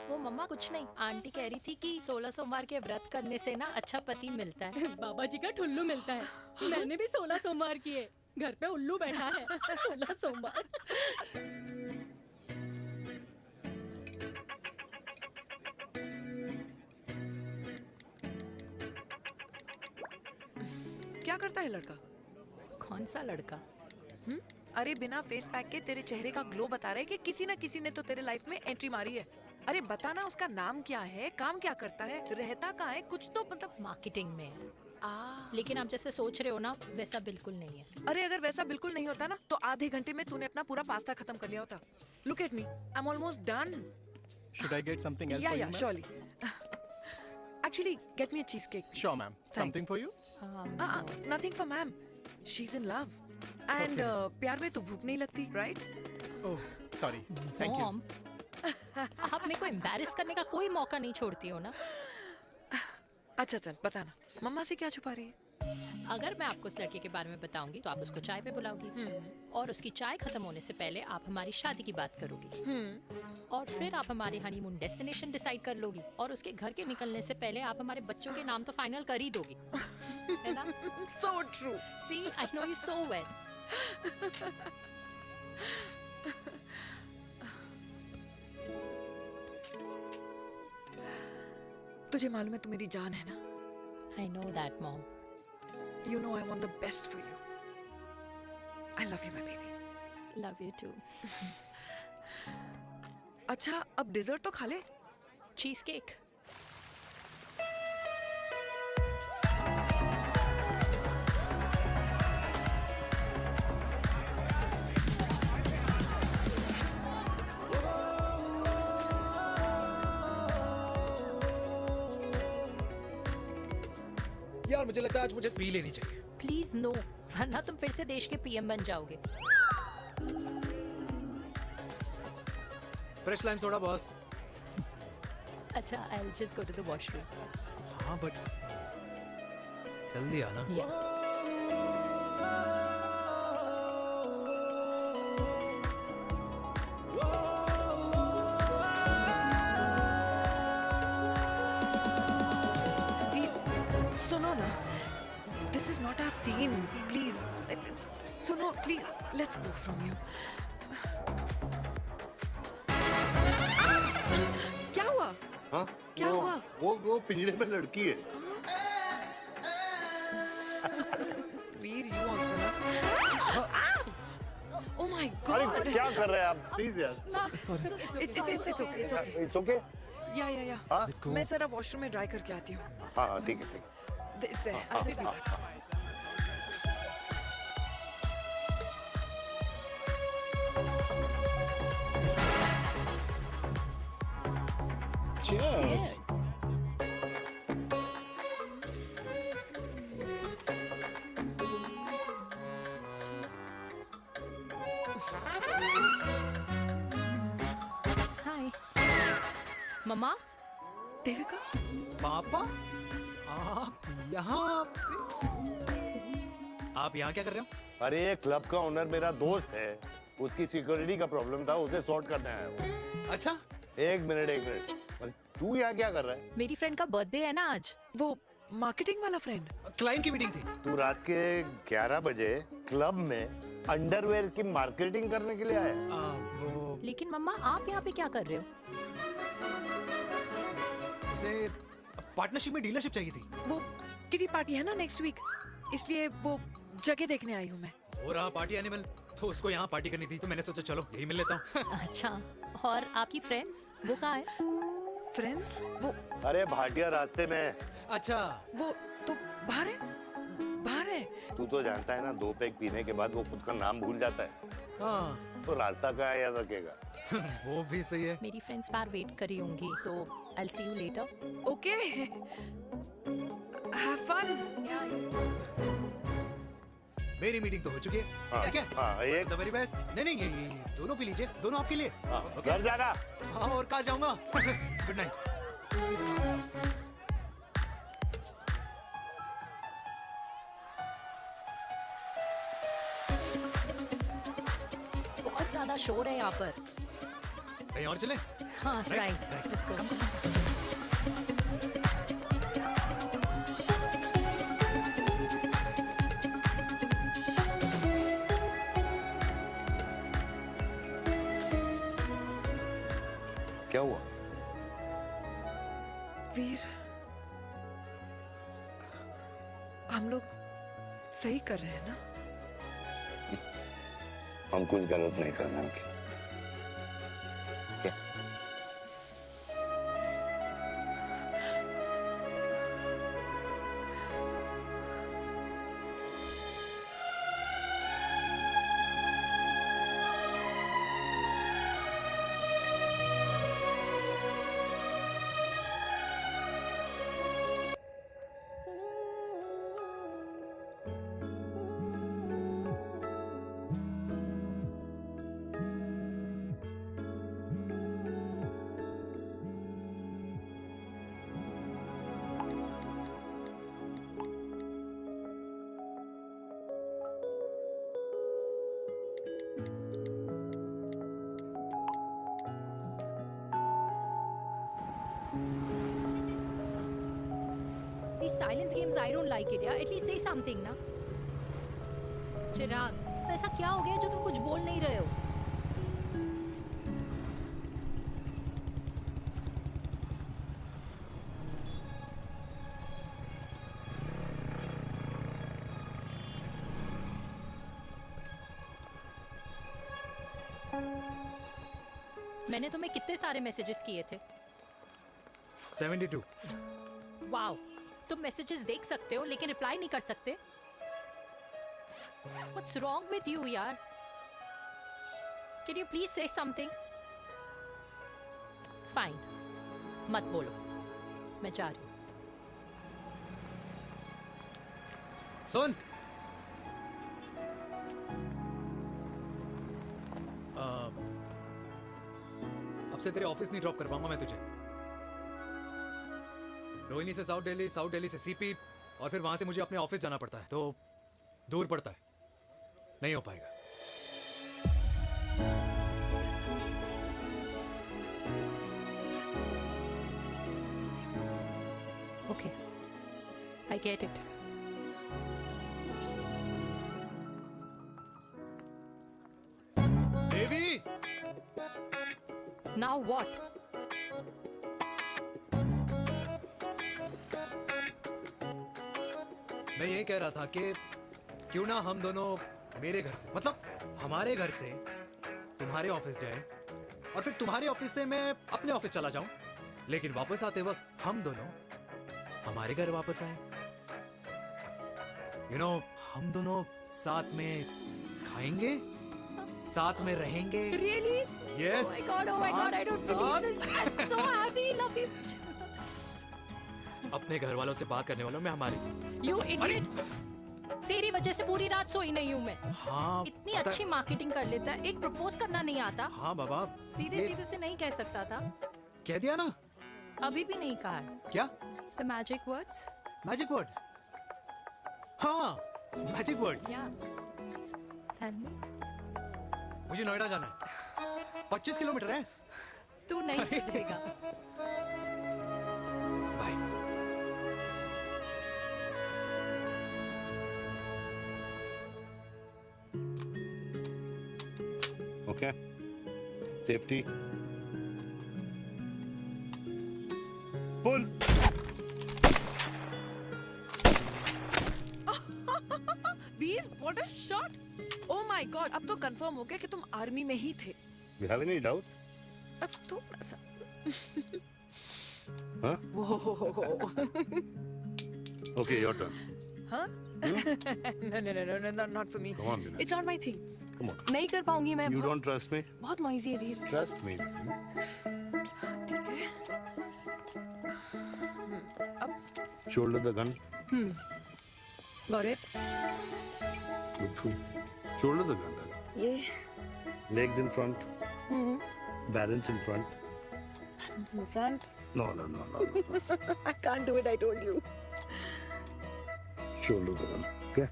I: वो मम्मा कुछ नहीं, आंटी कह रही थी कि 16 सोमवार के व्रत करने से ना अच्छा पति मिलता है।
N: बाबा जी का ठुल्लू मिलता है। मैंने भी 16 सोमवार किए, घर पे उल्लू बैठा है। 16 सोमवार।
Q: क्या करता है लड़का?
I: कौन सा लड़का?
Q: अरे बिना फेस पैक के तेरे चेहरे का ग्लो बता रहा है कि किसी ना किसी ने तो तेरे लाइफ में एंट्री मारी है। अरे बताना उसका नाम क्या है, काम क्या करता है, रहता कहाँ है, कुछ तो मतलब।
I: मार्केटिंग में। लेकिन आप जैसे सोच रहे हो ना, वैसा बिल्कुल नहीं है।
Q: अरे अगर वैसा बिल्कुल नहीं होता ना तो आधे घंटे में तूने अपना पूरा पास्ता खत्म कर लिया होता। Look at me, I am almost done.
R: Should I get something else
Q: Yeah,
R: for
Q: yeah,
R: you, ma'am?
Q: surely. Actually, get me a cheesecake.
R: Sure, ma'am. Something for you?
Q: Nothing for ma'am. She's in love. And प्यार में तो भूख नहीं लगती, right?
R: Oh, sorry. Thank you.
I: Mom, आप मेरे को embarrass करने का कोई मौका नहीं छोड़ती हो ना।
Q: अच्छा चल बताना, मम्मा से क्या छुपा रही है?
I: अगर मैं आपको उस लड़के के बारे में बताऊंगी तो आप उसको चाय पे बुलाओगी, और उसकी चाय खत्म होने से पहले आप हमारी शादी की बात करोगी, और फिर आप हमारे हनीमून डेस्टिनेशन डिसाइड कर लोगी, और उसके घर के निकलने से पहले आप हमारे बच्चों के नाम तो फाइनल कर ही दोगी, है ना?
Q: So true.
I: See, I know you so well.
Q: तुझे मालूम है तू मेरी जान है ना?
I: I know that, Mom.
Q: You know I want the best for you. I love you, my baby.
I: Love you too.
Q: अच्छा, अब डिजर्ट तो खा ले।
I: Cheese cake.
F: यार मुझे लगता है आज मुझे पी लेनी चाहिए।
I: प्लीज नो, वरना तुम फिर से देश के पीएम बन जाओगे।
F: Fresh lime soda boss.
I: अच्छा, I'll just go to the washroom.
F: हाँ बट जल्दी आना।
Q: सुनो ना, this is not our scene. Please, सुनो please, let's go from here. क्या हुआ?
B: हाँ?
Q: क्या हुआ?
B: वो पिंजरे में लड़की है।
Q: वीर, you also not. Oh my God!
B: अरे क्या कर रहे हैं आप? Please यार।
Q: Sorry. It's okay. It's okay.
B: It's okay?
Q: Yeah.
B: हाँ?
Q: मैं जरा वॉशरूम में ड्राई करके आती हूँ।
B: हाँ ठीक है।
Q: This way. I'll just be back.
B: Cheers.
I: हाय मम्मा।
Q: देविका,
F: पापा, आप यहाँ आप यहाँ क्या कर रहे हो?
B: अरे ये क्लब का ओनर मेरा दोस्त है, उसकी सिक्योरिटी का प्रॉब्लम था, उसे सॉर्ट करने आया हूँ।
F: अच्छा,
B: एक मिनट। अरे तू यहाँ क्या कर रहा है?
I: मेरी फ्रेंड का बर्थडे है ना आज।
Q: वो मार्केटिंग वाला फ्रेंड।
F: क्लाइंट की मीटिंग थी।
B: तू रात के 11 बजे क्लब में अंडरवेयर की मार्केटिंग करने के लिए आया?
I: लेकिन मम्मा, आप यहाँ पे क्या कर रहे हो?
F: उसे पार्टनरशिप में डीलरशिप चाहिए थी।
Q: वो किटी पार्टी है ना नेक्स्ट वीक, इसलिए वो जगह देखने आई हूँ मैं।
F: हो रहा पार्टी एनिमल, तो उसको यहाँ पार्टी करनी थी, तो मैंने सोचा चलो यही मिल लेता हूँ।
I: अच्छा, और आपकी फ्रेंड्स वो कहाँ है?
Q: फ्रेंड्स वो
B: अरे भाटिया रास्ते में।
F: अच्छा,
Q: वो तो बाहर है।
B: तू तो जानता है ना, 2 पैक पीने के बाद वो खुद का नाम भूल जाता है।
F: हाँ।
B: तो रास्ता कहाँ याद रखेगा?
F: वो भी सही है।
I: मेरी फ्रेंड्स बाहर वेट कर रही होंगी, so I'll see you later.
Q: Okay. Have fun.
A: मेरी मीटिंग तो हो चुकी है।
B: हाँ,
A: ठीक है?
B: हाँ, एक
A: द वेरी बेस्ट। नहीं नहीं, ये दोनों पी लीजिए, दोनों आपके लिए। ओके?
B: घर जाना।
A: हाँ, और कहाँ जाऊंगा? Good night.
I: बहुत ज्यादा शोर है यहाँ पर।
A: कहीं और चले?
I: हाँ, राइट, लेट्स गो।
B: क्या हुआ?
Q: वीर, हम लोग सही कर रहे हैं ना?
B: हम कुछ गलत नहीं कर रहे हैं। क्या?
I: These silence games, I don't like it, yeah. At least say something, ना. चिराग, तो ऐसा क्या हो गया जो तुम कुछ बोल नहीं रहे हो? मैंने तुम्हें कितने सारे मैसेजेस किए थे?
A: 72।
I: वाओ, तुम मैसेजेस देख सकते हो लेकिन रिप्लाई नहीं कर सकते? What's wrong with you, यार? Can you please say something? Fine, मत बोलो, मैं जा रही हूँ।
A: सुन, अब से तेरे ऑफिस नहीं ड्रॉप कर पाऊंगा मैं तुझे। रोहिणी से साउथ दिल्ली से सीपी, और फिर वहां से मुझे अपने ऑफिस जाना पड़ता है, तो दूर पड़ता है, नहीं हो पाएगा।
I: Okay, I get it.
A: Devi!
I: Now what?
A: मैं ये कह रहा था कि क्यों ना हम दोनों मेरे घर से, मतलब हमारे घर से तुम्हारे ऑफिस जाए, और फिर तुम्हारे ऑफिस से मैं अपने ऑफिस चला जाऊं, लेकिन वापस आते वक्त हम दोनों हमारे घर वापस आए। यू नो, हम दोनों साथ में खाएंगे, साथ में रहेंगे।
I: Really?
A: Yes.
I: Oh my God, I don't believe this. I'm so happy, love you.
F: अपने घर वालों से बात करने वालों में हमारी।
I: You idiot! तेरी वजह से पूरी रात सोई नहीं हूँ मैं।
A: हाँ,
I: इतनी अच्छी मार्केटिंग कर लेता है, एक प्रपोज करना नहीं आता।
A: हाँ बाबा,
I: सीधे सीधे से नहीं कह सकता था।
A: कह दिया ना।
I: अभी भी नहीं कहा है।
A: क्या?
I: The magic words?
A: Magic words? हाँ, मैजिक वर्ड्स।
I: Tell me.
A: मुझे नोएडा जाना है, 25 किलोमीटर है।
I: तू नहीं सीखेगा।
B: Okay. Safety. Pull.
Q: Veer, what a shot! Oh my God, अब तो कंफर्म हो गया कि तुम आर्मी में ही थे।
B: You have any doubts?
Q: अब थोड़ा सा।
B: Huh? Okay, your turn.
Q: हाँ? No, not for me.
B: Come on, Vinay.
Q: It's not my thing.
B: Come on.
Q: नहीं कर पाऊंगी मैं।
B: You don't trust me?
Q: बहुत noisy है वीर।
B: Trust me.
Q: ठीक है।
B: Shoulder the gun.
C: Got it?
B: Shoulder the gun.
C: Yeah.
B: Legs in front. Balance in front.
C: Hands in front.
B: No.
C: I can't do it, I told you.
B: Shoulder the gun. Okay.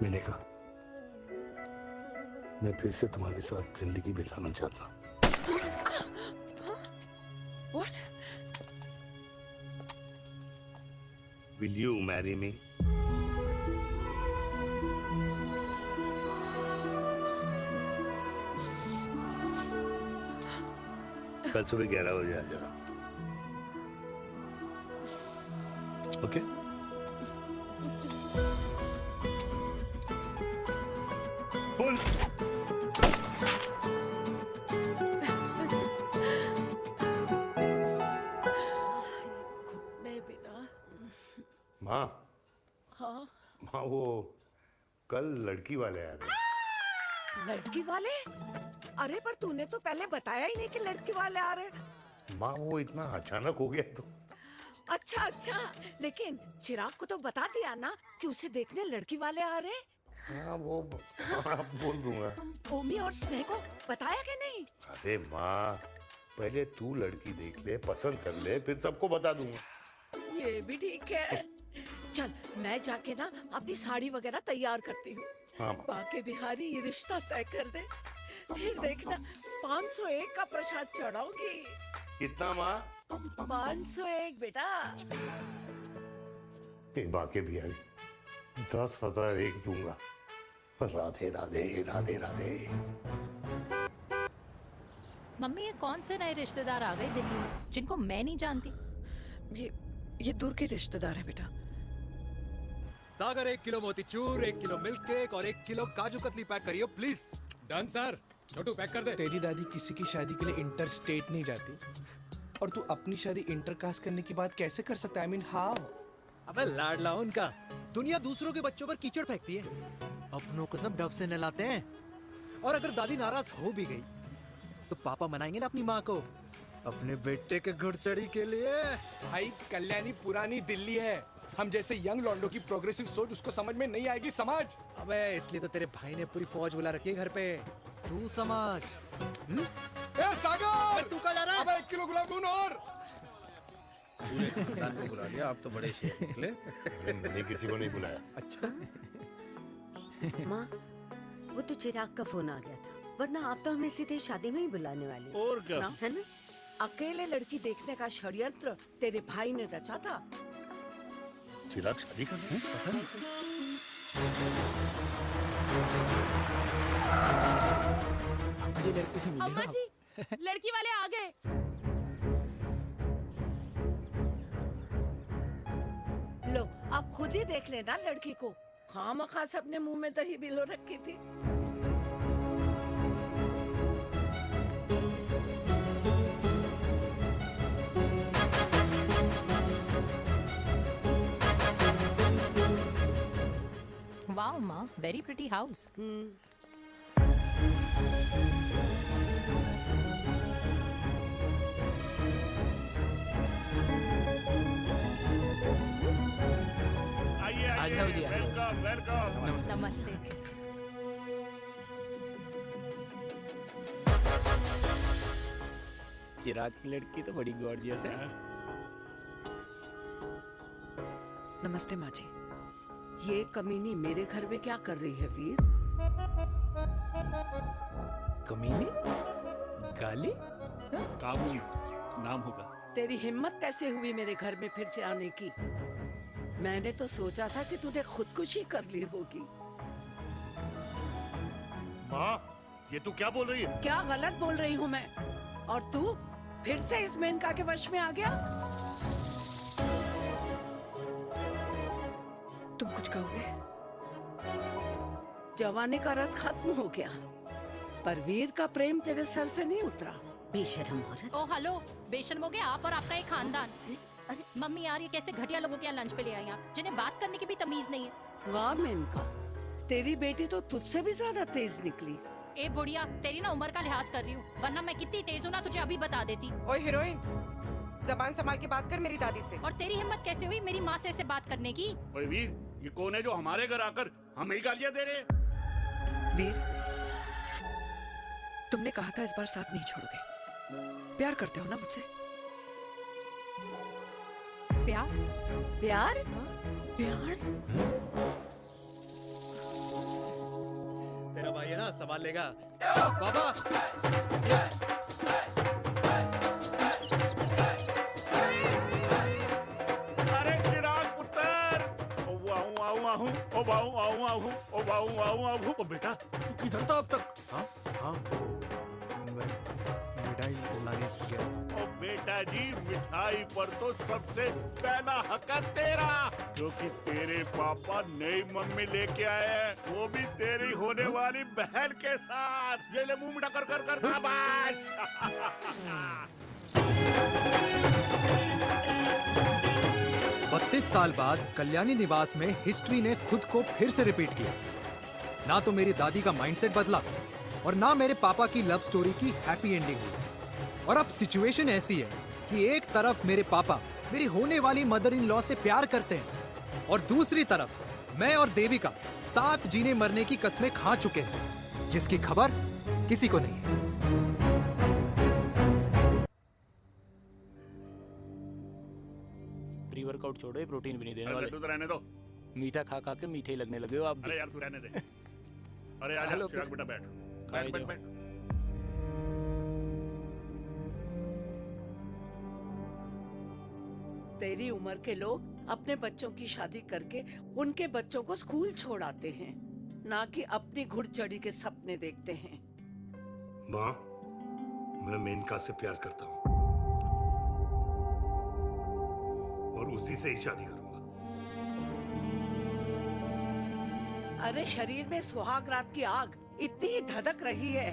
B: मैंने कहा मैं फिर से तुम्हारे साथ जिंदगी बिताना चाहता हूँ।
C: What?
B: Will you marry me? कल सुबह 11 बजे आ जाना। ओके? बोल।
C: नहीं बेटा।
B: माँ,
C: हाँ।
B: माँ वो कल लड़की वाले आ रहे।
C: लड़की वाले? अरे पर तूने तो पहले बताया ही नहीं कि लड़की वाले आ रहे।
B: माँ वो इतना अचानक हो गया तो।
C: अच्छा, लेकिन चिराग को तो बता दिया ना कि उसे देखने लड़की वाले आ रहे।
B: हाँ वो बोल दूंगा।
C: ओमी और स्नेह को बताया कि नहीं?
B: अरे माँ, पहले तू लड़की देख ले, पसंद कर ले, फिर सबको बता दूंगा।
C: ये भी ठीक है। चल मैं जाके ना अपनी साड़ी वगैरह तैयार करती हूँ।
B: हाँ।
C: बाके बिहारी ये रिश्ता तय कर दे, फिर देखना 501 का प्रसाद चढ़ाऊंगी।
B: कितना माँ?
C: 501 बेटा।
B: बाके बिहारी 10,001 दूंगा। राधे राधे राधे राधे।
I: मम्मी ये कौन से नए रिश्तेदार आ गए दिल्ली में जिनको मैं नहीं जानती?
C: ये दूर के रिश्तेदार है बेटा।
A: सागर 1 किलो मोतीचूर, 1 किलो मिल्क केक और 1 किलो काजू कतली पैक करियो please.
E: Done sir. Chhotu pack कर दे। तेरी दादी किसी की शादी के लिए इंटर स्टेट नहीं जाती, और तू अपनी शादी इंटर कास्ट करने की बात कैसे कर सकता है? I mean, how?
A: अबे लाडला उनका। दुनिया दूसरों के बच्चों पर कीचड़ फेंकती है, अपनों को सब डब से नहलाते हैं। और अगर दादी नाराज हो भी गई तो पापा मनाएंगे ना अपनी माँ को अपने बेटे के घुड़चढ़ी के लिए।
E: भाई कल्याणी पुरानी दिल्ली है, हम जैसे यंग लॉन्डो की प्रोग्रेसिव सोच उसको समझ में नहीं आएगी। समझ।
A: अबे इसलिए तो तेरे भाई ने पूरी फौज बुला रखी है घर पे, तू समझ।
E: ए सागर,
A: तू कहाँ जा रहा है?
E: अबे 1 किलो गुलाब जामुन और।
H: पूरे खानदान को बुला लिया, आप तो बड़े शेर निकले।
B: मैंने किसी को नहीं बुलाया।
H: अच्छा।
L: माँ, वो तो चिराग का फोन आ गया था, वरना आप तो हमें सीधे शादी में ही बुलाने वाली।
B: और क्या?
L: है ना?
C: अकेले लड़की देखने का षड्यंत्र तेरे भाई ने रचा था।
B: चिराग शादी कर रहे हैं? पता नहीं।
A: लड़की से मिली।
O: अम्मा जी, लड़की वाले आ गए।
C: लो आप खुद ही देख लेना लड़की को। खामखा सबने मुंह में दही बिलो रखी थी।
I: वाओ माँ, वेरी प्रिटी हाउस।
M: आ जाओ जी, आ जाओ।
B: Welcome welcome.
I: नमस्ते।
M: चिराग की लड़की तो बड़ी गॉर्जियस है।
C: नमस्ते माँ जी। ये कमीनी मेरे घर में क्या कर रही है वीर?
M: कमीनी? गाली?
K: काबू नाम होगा।
C: तेरी हिम्मत कैसे हुई मेरे घर में फिर से आने की? मैंने तो सोचा था कि तूने खुदकुशी कर ली होगी।
B: माँ, ये तू क्या बोल रही है?
C: क्या गलत बोल रही हूँ मैं? और तू फिर से इस मेनका के वश में आ गया? तुम कुछ कहोगे? जवानी का रस खत्म हो गया, पर वीर का प्रेम तेरे सर से नहीं उतरा।
L: बेशरम औरत।
I: ओ हेलो, बेशर्म हो गए आप और आपका एक खानदान। मम्मी यार, ये कैसे घटिया लोगों के यहाँ लंच पे ले आई आप, जिन्हें बात करने की भी तमीज नहीं है।
C: वाह मेनका, तेरी बेटी तो तुझसे भी ज्यादा तेज निकली।
I: ए बुढ़िया, तेरी ना उम्र का लिहाज कर रही हूँ, वरना मैं कितनी तेज हूँ ना तुझे अभी बता देती।
Q: ओए हीरोइन, जबान संभाल के बात कर मेरी दादी से।
I: और तेरी हिम्मत कैसे हुई मेरी माँ से ऐसे बात करने की?
H: ओए वीर, ये कौन है जो हमारे घर आकर हमें ही गालियां दे रहे हैं?
Q: वीर, तुमने कहा था इस बार साथ नहीं छोड़ोगे। प्यार करते हो ना मुझसे?
I: प्यार?
C: प्यार? प्यार?
F: तेरा भाई है ना, संभाल लेगा। बाबा!
H: अरे चिराग पुत्र! ओ वाहू आऊ आहू, ओ वाहू आऊ आहू, ओ वाहू आऊ आहू। ओ बेटा, तू किधर था अब तक?
F: हाँ हाँ, मिठाई लाने गया था।
H: ओ बेटा जी, मिठाई पर तो सबसे पहला हक है तेरा, क्योंकि तेरे पापा नई मम्मी लेके आए हैं, वो भी तेरी होने वाली बहन के साथ। ये ले मुंह मीठा कर कर कर शाबाश।
A: 32 साल बाद कल्याणी निवास में हिस्ट्री ने खुद को फिर से रिपीट किया। ना तो मेरी दादी का माइंडसेट बदला और ना मेरे पापा की लव स्टोरी की हैप्पी एंडिंग हुई। और अब सिचुएशन ऐसी है कि एक तरफ मेरे पापा मेरी होने वाली मदर इन लॉ से प्यार करते हैं और दूसरी तरफ मैं और देविका साथ जीने मरने की कस्में खा चुके हैं, जिसकी खबर किसी को नहीं है।
M: प्री वर्कआउट छोड़ो, ये प्रोटीन भी नहीं देने वाले।
H: लड्डू तो रहने दो।
M: मीठा खा खा के मीठे ही लगने लगे हो आप भी।
H: अरे यार तू रहने दे। अरे आजा
M: हेलो,
H: चिराग बेटा, बैठ
M: खाए
H: बैठ बैठ
M: जाओ।
H: बैठ।
C: तेरी उम्र के लोग अपने बच्चों की शादी करके उनके बच्चों को स्कूल छोड़ाते हैं, ना कि अपनी घुड़चढ़ी के सपने देखते हैं।
B: माँ, मैं मेनका से प्यार करता हूँ और उसी से ही शादी करूंगा।
C: अरे शरीर में सुहाग रात की आग इतनी ही धधक रही है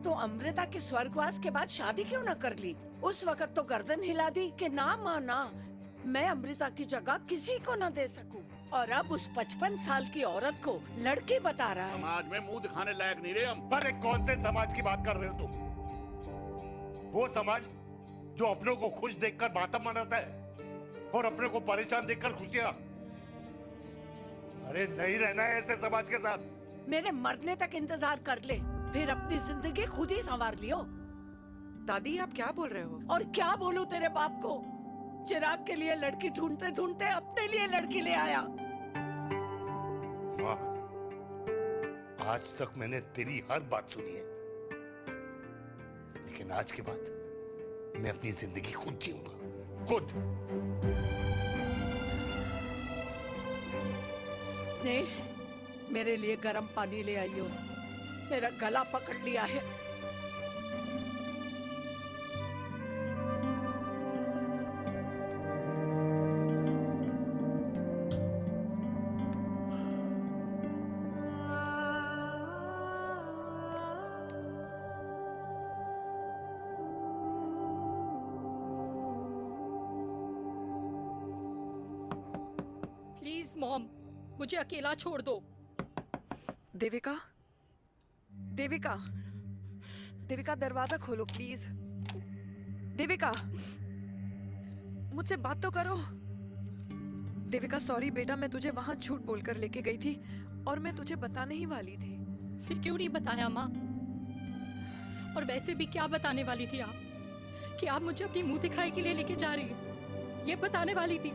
C: तो अमृता के स्वर्गवास के बाद शादी क्यों न कर ली? उस वक्त तो गर्दन हिला दी कि ना माना, मैं अमृता की जगह किसी को न दे सकूं। और अब उस 55 साल की औरत को लड़की बता रहा है।
H: समाज में मुंह दिखाने लायक नहीं रहे हम।
B: अरे कौन से समाज की बात कर रहे हो तुम? वो समाज जो अपनों को खुश देखकर मातम मनाता है और अपने को परेशान देखकर खुशियां। अरे नहीं रहना है ऐसे समाज के साथ।
C: मेरे मरने तक इंतजार कर ले, फिर अपनी जिंदगी खुद ही संवार लियो।
Q: दादी आप क्या बोल रहे हो?
C: और क्या बोलूं तेरे बाप को? चिराग के लिए लड़की ढूंढते ढूंढते अपने लिए लड़की ले आया।
B: माँ, आज तक मैंने तेरी हर बात सुनी है, लेकिन आज के बाद मैं अपनी जिंदगी खुद जीऊंगा, खुद।
C: स्नेह, मेरे लिए गर्म पानी ले आइयो, मेरा गला पकड़ लिया है।
I: प्लीज मॉम, मुझे अकेला छोड़ दो।
Q: देविका, देविका, देविका दरवाजा खोलो प्लीज। देविका, मुझसे बात तो करो। देविका सॉरी बेटा, मैं तुझे वहां झूठ बोलकर लेके गई थी और मैं तुझे बताने ही वाली थी।
I: फिर क्यों नहीं बताया माँ? और वैसे भी क्या बताने वाली थी आप? कि आप मुझे अपनी मुंह दिखाई के लिए लेके जा रही है, ये बताने वाली थी।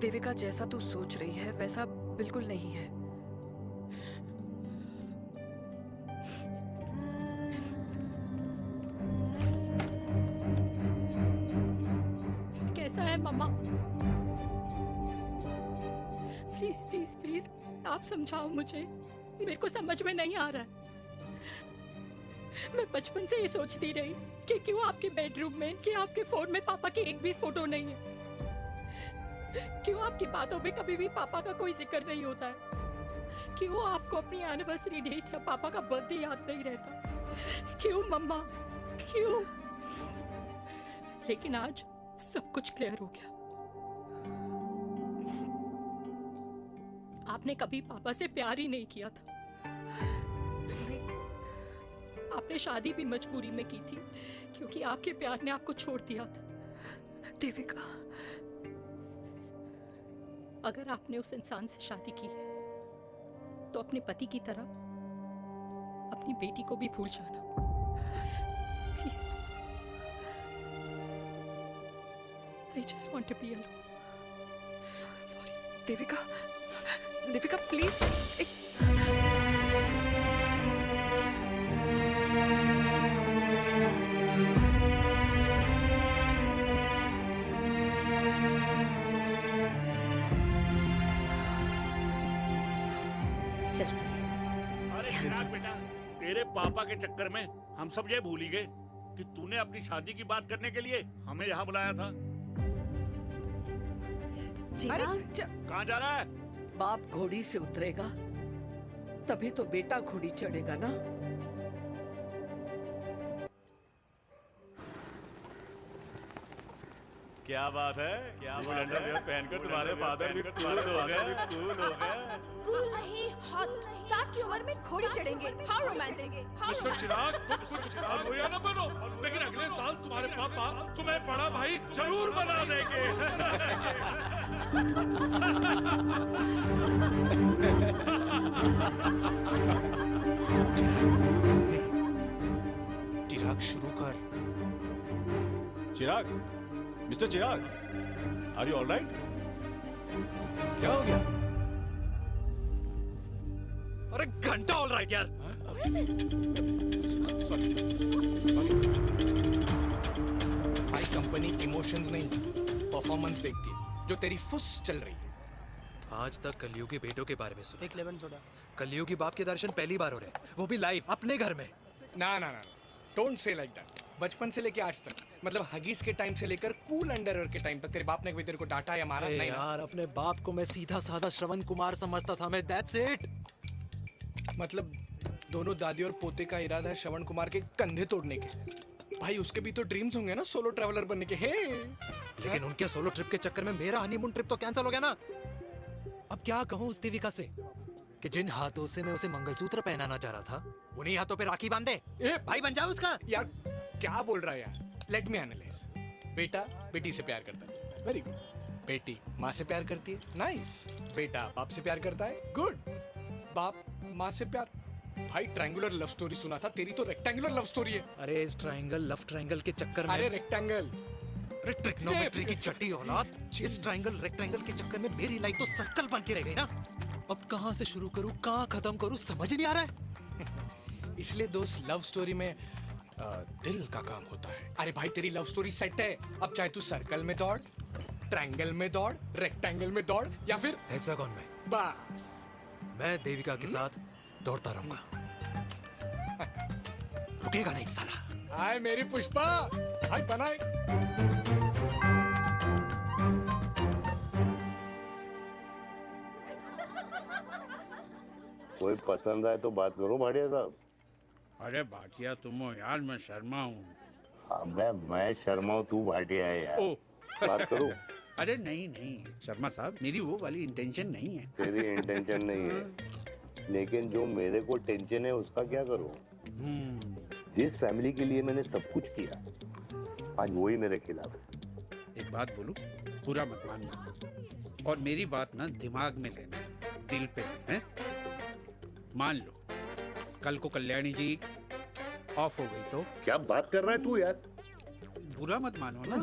Q: देविका, जैसा तू सोच रही है वैसा बिल्कुल नहीं है।
I: फिर कैसा है मम्मा? प्लीज प्लीज प्लीज आप समझाओ मुझे, मेरे को समझ में नहीं आ रहा है। मैं बचपन से ये सोचती रही कि क्यों आपके बेडरूम में, कि आपके फोन में पापा की एक भी फोटो नहीं है, क्यों आपकी बातों में कभी भी पापा का कोई जिक्र नहीं होता है, क्यों आपको अपनी एनिवर्सरी डेट या पापा का बर्थडे याद नहीं रहता, क्यों मम्मा, क्यों? लेकिन आज सब कुछ क्लियर हो गया। आपने कभी पापा से प्यार ही नहीं किया था। आपने शादी भी मजबूरी में की थी क्योंकि आपके प्यार ने आपको छोड़ दिया था। देविका, अगर आपने उस इंसान से शादी की है तो अपने पति की तरह अपनी बेटी को भी भूल जाना please. I just want to be alone.
Q: Sorry Devika, Devika please.
H: अरे चिराग बेटा, तेरे पापा के चक्कर में हम सब ये भूल ही गए कि तूने अपनी शादी की बात करने के लिए हमें यहाँ बुलाया था। कहाँ जा रहा है?
C: बाप घोड़ी से उतरेगा तभी तो बेटा घोड़ी चढ़ेगा ना।
K: क्या बात है, क्या बात है, पहनकर तुम्हारे फादर भी कूल हो गए, कूल हो गए।
N: कूल नहीं, हॉट। 60 की उम्र में घोड़ी चढ़ेंगे, हाउ रोमांटिक।
G: मिस्टर चिराग, तुम कुछ चिराग हो या ना बनो, लेकिन अगले साल तुम्हारे पापा तुम्हें बड़ा भाई जरूर बना देंगे।
E: चिराग शुरू कर।
K: Chirag, mister Chirag, are you all right? क्या हो गया?
A: अरे घंटा ऑल राइट यार।
E: भाई कंपनी इमोशंस नहीं परफॉर्मेंस देखती है, जो तेरी फुस चल रही है।
F: आज तक कलयुगी बेटों के बारे में सुना।
A: एक लेमन सोडा। कलयुगी बाप के दर्शन पहली बार हो रहे हैं, वो भी लाइव अपने घर में।
E: ना ना ना, डोंट से लाइक दैट। बचपन से लेके आज तक, मतलब हगीज के टाइम से लेकर कूल अंडरवेयर के टाइम तक तेरे बाप ने कभी तेरे को डांटा या मारा? नहीं
A: यार, अपने बाप को मैं सीधा साधा श्रवण कुमार समझता था मैं, दैट्स इट।
E: मतलब दोनों दादी और पोते का इरादा है श्रवण कुमार के कंधे तोड़ने के। भाई उसके भी तो ड्रीम्स होंगे ना सोलो ट्रैवलर बनने के।
A: लेकिन उनके सोलो ट्रिप के चक्कर में मेरा हनीमून ट्रिप तो कैंसिल हो गया ना। अब क्या कहूँ उस देविका से कि जिन हाथों से मैं उसे मंगलसूत्र पहनाना चाह रहा था, उन्हीं हाथों पे राखी बांध दे। भाई बन जाओ उसका।
E: यार क्या बोल रहा है यार? Let me analyse. बेटा बेटी से प्यार करता है, वेरी गुड। बेटी माँ से प्यार करती है, नाइस। बेटा बाप से प्यार करता है, गुड। बाप माँ से प्यार। भाई ट्रायंगुलर लव स्टोरी सुना था, तेरी तो रेक्टेंगुलर लव स्टोरी है।
A: अरे इस ट्रायंगल लव ट्रायंगल के चक्कर में,
E: अरे रेक्टेंगल,
A: अरे ट्रिग्नोमेट्री की छठी औलाद, इस ट्रायंगल रेक्टेंगल के चक्कर में मेरी लाइफ तो सर्कल बन के रह गई ना। अब कहाँ से शुरू करूँ, कहाँ खत्म करूँ, समझ ही नहीं आ रहा है।
E: इसलिए दोस्त लव स्टोरी में दिल का काम होता है। अरे भाई तेरी लव स्टोरी सेट है, अब चाहे तू सर्कल में दौड़, ट्रायंगल में दौड़, रेक्टेंगल में दौड़ या फिर
A: हेक्सागन में,
E: बस
F: मैं देविका के साथ दौड़ता रहूंगा।
A: रुकेगा नहीं साला।
E: हाय मेरी पुष्पा, भाई बनाए।
B: कोई पसंद आए तो बात करो भाटिया साहब।
H: अरे भाटिया तुम हो यार, मैं शर्मा हूँ।
B: अबे मैं शर्मा हूँ, तू भाटिया है यार। बात करो।
H: अरे नहीं नहीं शर्मा साहब, मेरी वो वाली इंटेंशन नहीं है।
B: तेरी इंटेंशन नहीं है, लेकिन जो मेरे को टेंशन है उसका क्या करूँ? जिस फैमिली के लिए मैंने सब कुछ किया, आज वही मेरे खिलाफ है।
H: एक बात बोलूं, बुरा मत मानना, और मेरी बात ना दिमाग में लेना, दिल पे है। मान लो कल को कल्याणी जी ऑफ हो गई तो?
B: क्या बात कर रहा है तू यार?
H: बुरा मत मानो ना,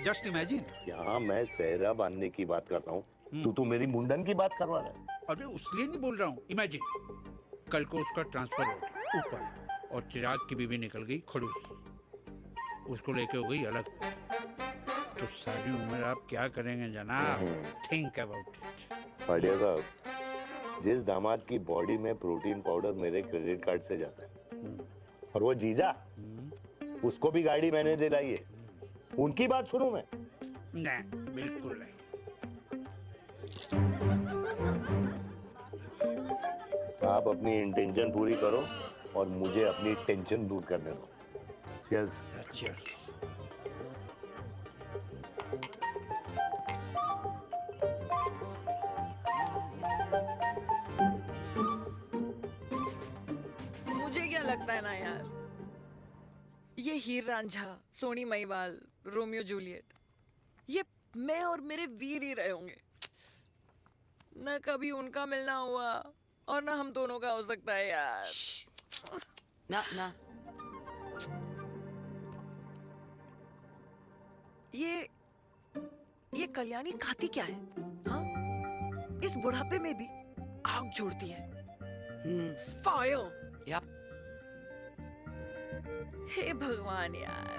H: जस्ट इमेजिन।
B: यहाँ मैं सेहरा बांधने की बात कर रहा हूँ, तू तो मेरी मुंडन की बात करवा रहा है।
H: अरे उसलिए नहीं बोल रहा हूँ, इमेजिन कल को उसका ट्रांसफर हो गया ऊपर और चिराग की बीवी निकल गई खड़ूस, उसको लेके हो गई अलग, तो सारी उम्र आप क्या करेंगे जनाब? Think about it.
B: भाटिया साहब, जिस दामाद की बॉडी में प्रोटीन पाउडर मेरे क्रेडिट कार्ड से जाता है, और वो जीजा, उसको भी गाड़ी मैंने दिलाई है, उनकी बात सुनूं मैं?
H: नहीं, बिल्कुल नहीं।
B: आप अपनी इंटेंशन पूरी करो और मुझे अपनी टेंशन दूर करने दो। Cheers.
H: Cheers.
Q: मुझे क्या लगता है ना यार, ये हीर रांझा, सोनी महिवाल, रोमियो जूलियट, ये मैं और मेरे वीर ही रहे होंगे। न कभी उनका मिलना हुआ और ना हम दोनों का हो सकता है यार।
C: ना ना
Q: ये कल्याणी खाती क्या है? हाँ, इस बुढ़ापे में भी आग छोड़ती है। फायर।
C: या
Q: हे भगवान यार,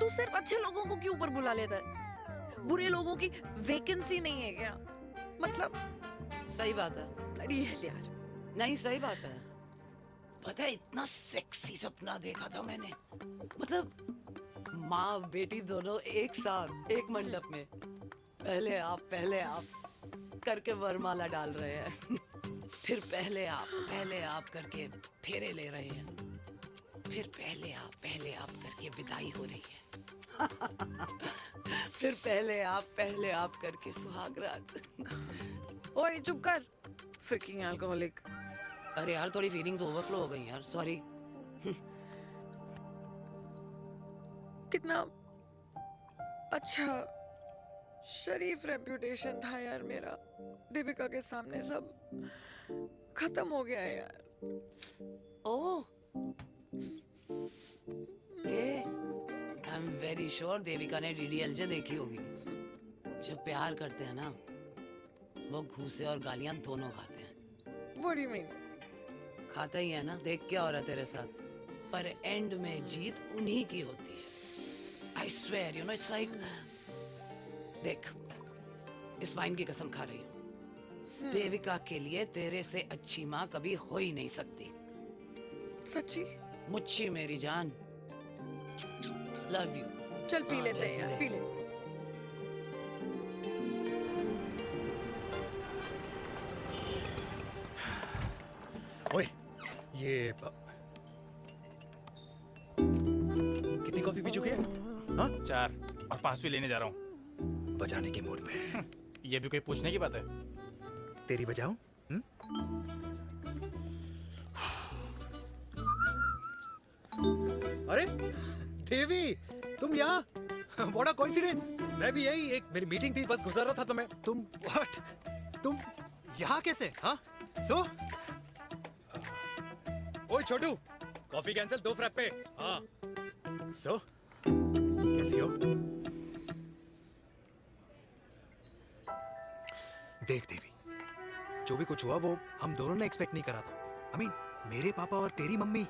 Q: तू सिर्फ अच्छे लोगों को क्यों ऊपर बुला लेता है? बुरे लोगों की वैकेंसी नहीं है क्या? मतलब
C: सही बात है।
Q: अरे यार,
C: नहीं सही बात है। पता है इतना सेक्सी सपना देखा था मैंने, मतलब माँ बेटी दोनों एक साथ एक मंडप में पहले आप करके वरमाला डाल रहे हैं। फिर पहले आप करके फेरे ले रहे हैं। फिर पहले आप करके विदाई हो रही है। फिर पहले आप करके सुहाग रात।
Q: ओए चुप कर, फ्रिकिंग अल्कोहलिक।
C: अरे यार थोड़ी फीलिंग्स ओवरफ्लो हो गई यार, सॉरी।
Q: कितना अच्छा शरीफ रेप्यूटेशन था यार मेरा, दीपिका के सामने सब खत्म हो गया है यार।
C: Oh, I am very sure Devika ने DDLJ देखी होगी। जब प्यार करते हैं ना, वो घूसे और गालियां दोनों खाते हैं।
Q: What do you mean?
C: खाता ही है ना, देख क्या हो रहा है तेरे साथ। पर एंड में जीत उन्हीं की होती है। I swear, you know, it's like, देख, इस वाइन की कसम खा रही हूँ। देविका के लिए तेरे से अच्छी माँ कभी हो ही नहीं सकती।
Q: सच्ची?
C: मुच्छी मेरी जान, लव यू।
Q: चल पी लेते हैं यार, पी ले।
F: ओए, ये कितनी कॉफी पी चुके हैं?
R: हाँ 4 और 5वीं लेने जा रहा हूँ।
F: बजाने के मूड में।
R: ये भी कोई पूछने की बात है?
F: तेरी बजाऊं? अरे देवी, तुम यहाँ? What a coincidence! मैं भी यही, एक मेरी मीटिंग थी, बस गुजर रहा था तो मैं। तुम यहाँ कैसे? हाँ? ओए छोटू, कॉफी कैंसिल, 2 फ्रैप पे। हाँ। कैसी हो? देख देवी, जो भी कुछ हुआ वो हम दोनों ने एक्सपेक्ट नहीं करा था। I mean, मेरे पापा और तेरी मम्मी,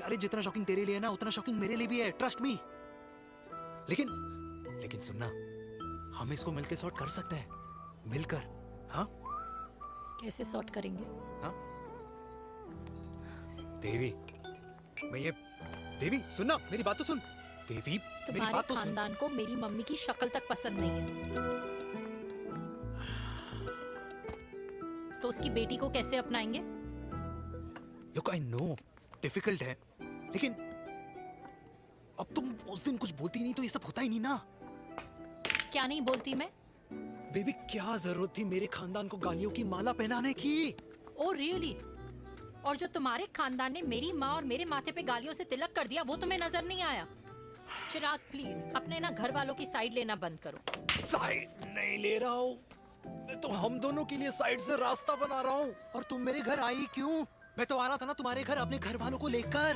F: अरे जितना शॉकिंग तेरे लिए ना, उतना शॉकिंग मेरे लिए भी है, ट्रस्ट मी। लेकिन सुनना, हम इसको मिलकर सॉर्ट कर सकते हैं, मिलकर। हाँ?
I: कैसे सॉर्ट करेंगे?
F: हाँ? देवी, देवी सुनना, मेरी बात तो सुन। देवी, मेरी बात तो सुन।
I: खानदान को मेरी मम्मी की शक्ल तक पसंद नहीं है, तो उसकी बेटी को कैसे अपनाएंगे?
F: Look, I know, डिफिकल्ट है, लेकिन अब तुम उस दिन कुछ बोलती नहीं तो ये सब होता ही नहीं ना।
I: क्या नहीं बोलती मैं?
F: बेबी, क्या जरूरत थी मेरे खानदान को गालियों की माला पहनाने की?
I: Oh really? और जो तुम्हारे खानदान ने मेरी माँ और मेरे माथे पे गालियों से तिलक कर दिया, वो तुम्हें नजर नहीं आया? चिराग प्लीज अपने ना घर वालों की साइड लेना बंद करो।
F: साइड नहीं ले रहा हूँ, मैं तो हम दोनों के लिए साइड से रास्ता बना रहा हूँ। और तुम मेरे घर आई क्यों? मैं तो आ रहा था ना तुम्हारे घर अपने घर वालों को लेकर।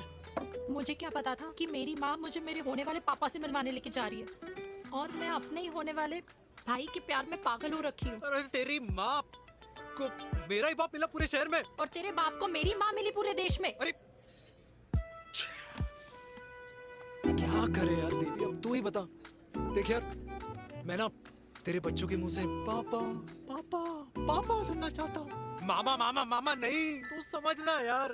I: मुझे क्या पता था कि मेरी माँ मुझे मेरे होने वाले पापा से मिलवाने लेके जा रही है, और मैं अपने ही होने वाले भाई के प्यार में पागल हो रखी हूँ।
F: अरे तेरी माँ को मेरा ही बाप मिला पूरे शहर में,
I: और तेरे बाप को मेरी माँ मिली पूरे देश में।
F: अरे क्या करे यार देवी, अब तू ही बता। देख यार, मैं ना तेरे बच्चों के मुंह से पापा पापा पापा सुनना चाहता हूँ। मामा मामा मामा नहीं, तू समझना यार।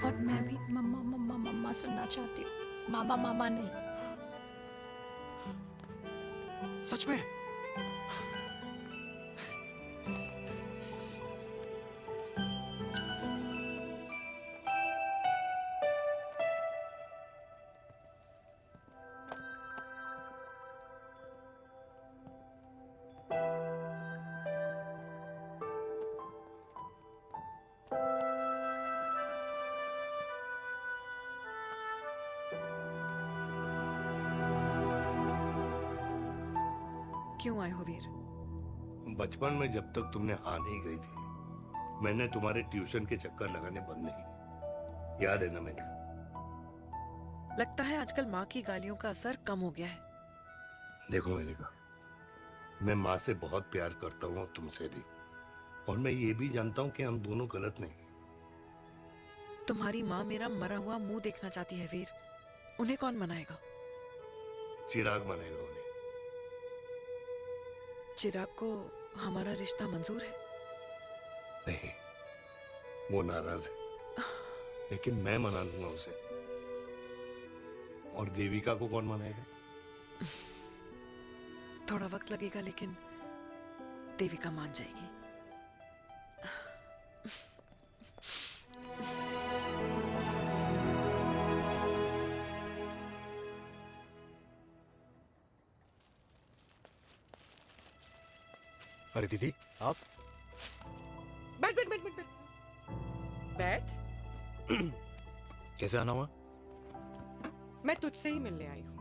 I: और मैं भी मम्मा मम्मा मम्मा सुनना चाहती हूँ, मामा मामा नहीं।
F: सच में?
Q: क्यों आए हो वीर?
B: बचपन में जब तक तुमने हाँ नहीं कही थी, मैंने तुम्हारे ट्यूशन के चक्कर लगाने बंद नहीं किए। याद है ना मैंने?
Q: लगता है आजकल माँ की गालियों का असर कम हो गया है।
B: देखो मैंने कहा, मैं माँ से बहुत प्यार करता हूँ और तुमसे भी, और मैं ये भी जानता हूँ कि हम दोनों गलत नहीं।
Q: तुम्हारी माँ मेरा मरा हुआ मुंह देखना चाहती है वीर। उन्हें कौन मनाएगा?
B: चिराग मनाएगा उन्हें।
Q: चिराग को हमारा रिश्ता मंजूर है?
B: नहीं, वो नाराज है, लेकिन मैं मना लूंगा उसे। और देविका को कौन मनाएगा?
Q: थोड़ा वक्त लगेगा, लेकिन देविका मान जाएगी।
F: अरे दीदी, आप
J: बैठ बैठ बैठ बैठ बैठ बैठ।
F: कैसे आना हुआ?
J: मैं तुझसे ही मिलने आई हूँ।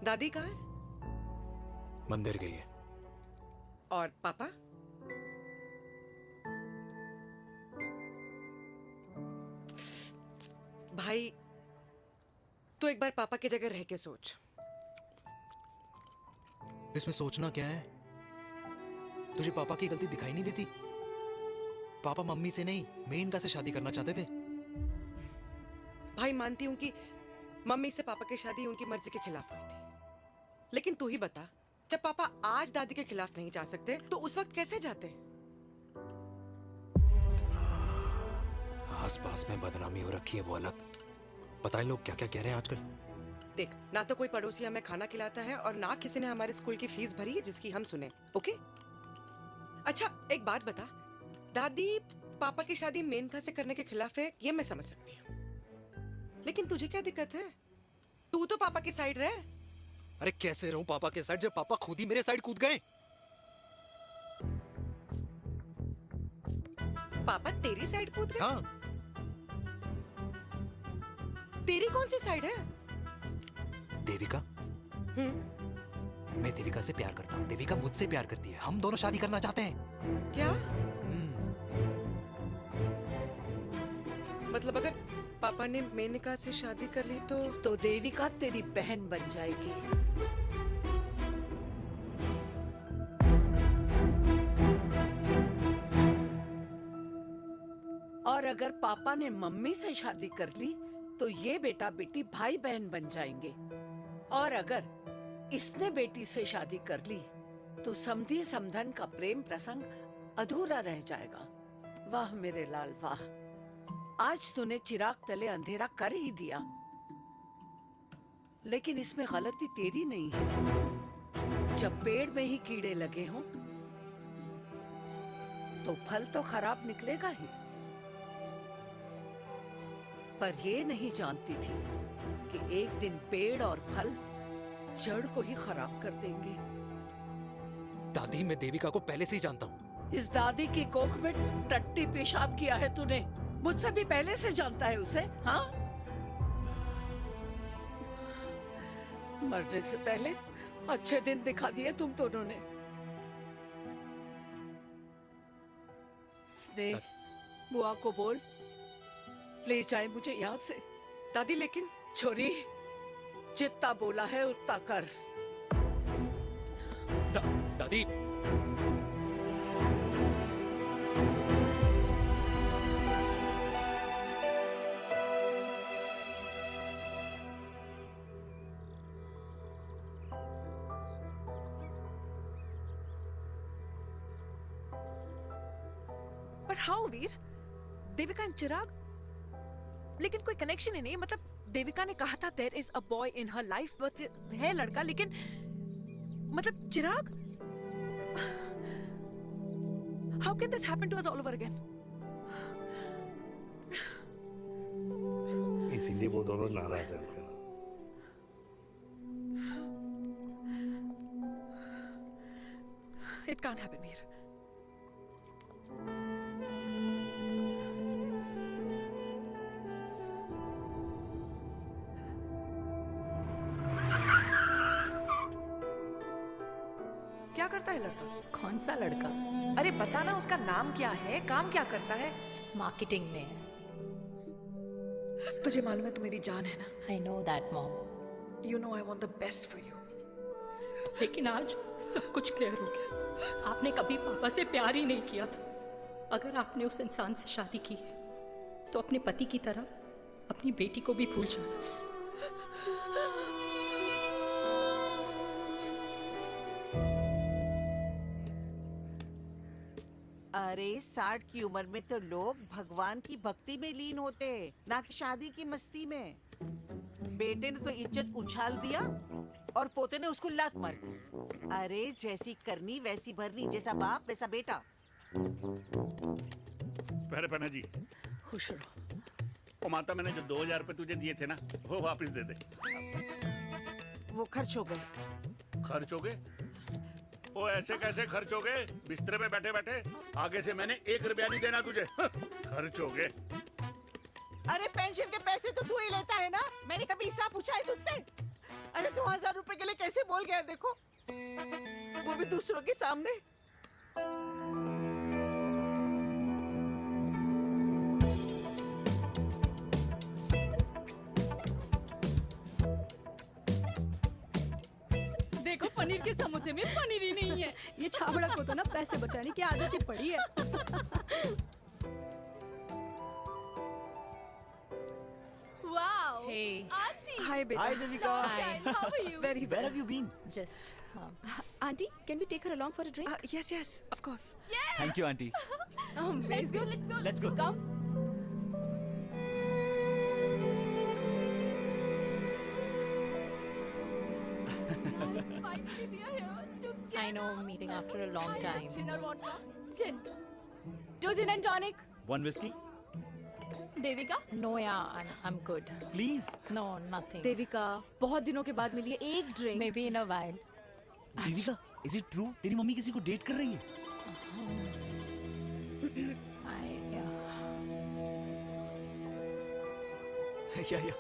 J: दादी कहाँ है?
F: मंदिर गई है।
J: और पापा? भाई, तू एक बार पापा की जगह रह के सोच।
F: इसमें सोचना क्या है? तुझे पापा की गलती दिखाई नहीं देती? पापा मम्मी से नहीं, मेनका से शादी करना चाहते थे।
J: भाई, मानती हूं कि मम्मी से पापा की शादी उनकी मर्जी के खिलाफ हुई थी, लेकिन तू ही बता, जब पापा आज दादी के खिलाफ नहीं जा सकते तो उस वक्त कैसे जाते?
F: आसपास में बदनामी हो रखी है, वो अलग। पता है लोग क्या क्या कह रहे हैं आजकल?
J: देख, ना तो कोई पड़ोसी हमें खाना खिलाता है और ना किसी ने हमारे स्कूल की फीस भरी है जिसकी हम सुने। ओके? अच्छा, एक बात बता, दादी पापा की शादी मेनका से करने के खिलाफ है, ये मैं समझ सकती हूँ, लेकिन तुझे क्या दिक्कत है? तू तो पापा की साइड रहे।
F: अरे कैसे रहूं पापा के साइड जब पापा खुद ही मेरे साइड कूद गए?
J: पापा तेरी साइड कूद गए?
F: हाँ।
J: तेरी कौन सी साइड है?
F: देविका। मैं देविका से प्यार करता हूँ, देविका मुझसे प्यार करती है, हम दोनों शादी करना चाहते हैं।
J: क्या? मतलब अगर पापा ने मेनका से शादी कर ली तो
C: देविका तेरी बहन बन जाएगी। और अगर पापा ने मम्मी से शादी कर ली तो ये बेटा बेटी भाई बहन बन जाएंगे। और अगर इसने बेटी से शादी कर ली तो समधी समधन का प्रेम प्रसंग अधूरा रह जाएगा। वाह मेरे लाल वाह, आज तूने चिराग तले अंधेरा कर ही दिया, लेकिन इसमें गलती तेरी नहीं है। जब पेड़ में ही कीड़े लगे हों तो फल तो खराब निकलेगा ही। पर ये नहीं जानती थी कि एक दिन पेड़ और फल जड़ को ही खराब कर देंगे।
F: दादी, मैं देविका को पहले से ही जानता हूँ।
C: इस दादी की कोख में टट्टी पेशाब किया है तूने, मुझसे भी पहले से जानता है उसे। हाँ, मरने से पहले अच्छे दिन दिखा दिए तुम दोनों ने। स्नेह, बुआ को बोल ले जाए मुझे यहाँ से।
J: दादी, लेकिन
C: छोरी, जितना बोला है उतना कर।
F: दादी,
Q: पर हाउ वीर? देविका एंड चिराग, लेकिन कोई कनेक्शन ही नहीं। मतलब देविका ने कहा था there is a boy in her life, but है लड़का, लेकिन मतलब Chirag, how can this happen to us all over again?
B: इसीलिए वो दोनों नाराज हैं।
Q: It can't happen Veer. है लड़का?
I: कौन सा लड़का?
Q: अरे बता ना, उसका नाम क्या है, काम क्या करता है?
I: मार्केटिंग में है।
Q: तुझे मालूम है तू मेरी जान है ना?
I: I know that mom.
Q: You know I want the best for you.
I: लेकिन आज सब कुछ क्लियर हो गया। आपने कभी पापा से प्यार ही नहीं किया था। अगर आपने उस इंसान से शादी की है तो अपने पति की तरह अपनी बेटी को भी भूल जाना।
S: अरे 60 की उम्र में तो लोग भगवान की भक्ति में लीन होते हैं, ना कि शादी की मस्ती में। बेटे ने तो इज्जत उछाल दिया और पोते ने उसको लात मार दी। अरे जैसी करनी वैसी भरनी, जैसा बाप वैसा बेटा।
H: पहले पन्ना जी,
C: खुश रहो।
H: ओ माता, मैंने जो 2000 रुपए तुझे दिए थे ना, वो वापस दे दे।
S: वो खर्च हो गए।
H: खर्च हो गए? ओ ऐसे कैसे खर्च हो गए? बिस्तर में बैठे बैठे। आगे से मैंने 1 रुपया नहीं देना तुझे। खर्च हो गए।
S: अरे पेंशन के पैसे तो तू ही लेता है ना, मैंने कभी हिसाब पूछा है तुझसे? अरे 2000 रुपए के लिए कैसे बोल गया देखो, वो भी दूसरों के सामने।
N: देखो पनीर के समोसे में पनीर ही नहीं है। ये छाबड़ा को तो ना पैसे बचाने की आदत ही पड़ी है।
Q: Wow.
I: Hey.
Q: Auntie. Hi, beta.
N: Hi, Devika.
Q: Long time. How are you? Very well.
N: Where have you been?
I: Just.
N: Auntie, can we take her along for a drink?
Q: Yes, yes, of course. Yeah.
P: Thank you, auntie.
Q: Let's go. Let's go.
P: Let's go.
Q: Come. Finally, we are here together.
I: I know, meeting after a long time.
Q: Gin or vodka? Gin.
N: Two gin and tonic.
P: One whiskey?
N: Devika?
I: No, yeah, I'm good.
P: Please.
I: No, nothing.
N: Devika, बहुत दिनों के बाद मिली है, एक drink.
I: Maybe in a while.
P: Devika, is it true? तेरी mummy किसी को date कर रही है? Yeah.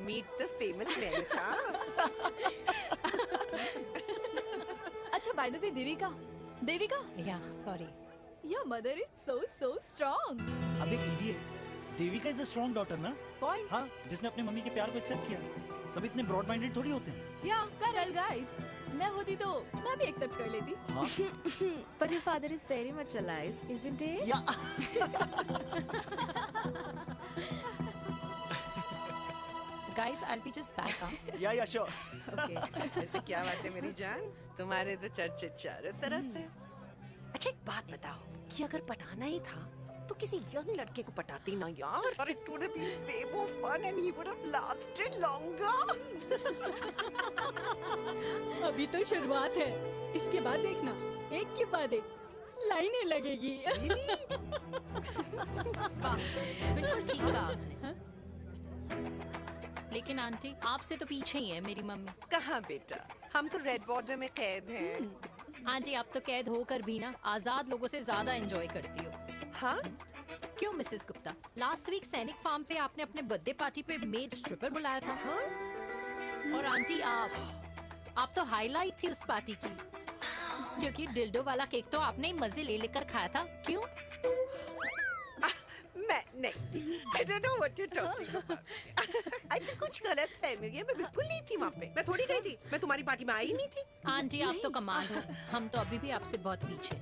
C: Meet the famous Lenka.
Q: अच्छा, by the way, Devika?
I: Yeah, sorry.
Q: Your mother is so strong.
P: अबे idiot. Devika is a strong daughter ना?
Q: Point.
P: हाँ, जिसने अपने मम्मी के प्यार को एक्सेप्ट किया। सब इतने ब्रॉड माइंडेड थोड़ी होते हैं।
Q: Yeah, correct guys. मैं होती तो मैं भी एक्सेप्ट कर लेती।
P: हाँ?
N: But your father is very much alive, isn't he?
P: Yeah.
I: Guys, I'll be just back.
P: Yeah, sure.
C: Okay. ऐसे क्या बात है मेरी जान? तुम्हारे तो चर्चे चारों तरफ है। अच्छा एक बात बताओ कि अगर पटाना ही था तो किसी यंग लड़के को पटाती ना यार। और it would have been way more fun and he would have lasted longer.
N: अभी तो शुरुआत है, इसके बाद देखना, एक के बाद एक लाइनें लगेगी।
I: बिल्कुल ठीक कहा आपने। लेकिन आंटी, आपसे तो पीछे ही है मेरी मम्मी।
C: कहाँ बेटा, हम तो रेड बॉर्डर में कैद हैं।
I: आंटी, आप तो कैद होकर भी ना आजाद लोगों से ज्यादा एंजॉय करती हो।
C: हाँ?
I: क्यों मिसेस गुप्ता? लास्ट वीक सैनिक फार्म पे आपने अपने बर्थडे पार्टी पे मेड स्ट्रिपर बुलाया था।
C: हाँ?
I: और आंटी, आप तो हाईलाइट थी उस पार्टी की, क्योंकि डिल्डो वाला केक तो आपने ही मजे ले लेकर खाया था। क्यों?
C: मैं नहीं, I don't know what you're talking about. I think कुछ गलत फहमी हुई है। मैं बिल्कुल नहीं थी वहाँ पे। मैं थोड़ी गई थी। मैं तुम्हारी पार्टी में आई नहीं थी।
I: आंटी, आप तो कमाल हो। हम तो अभी भी आपसे बहुत पीछे।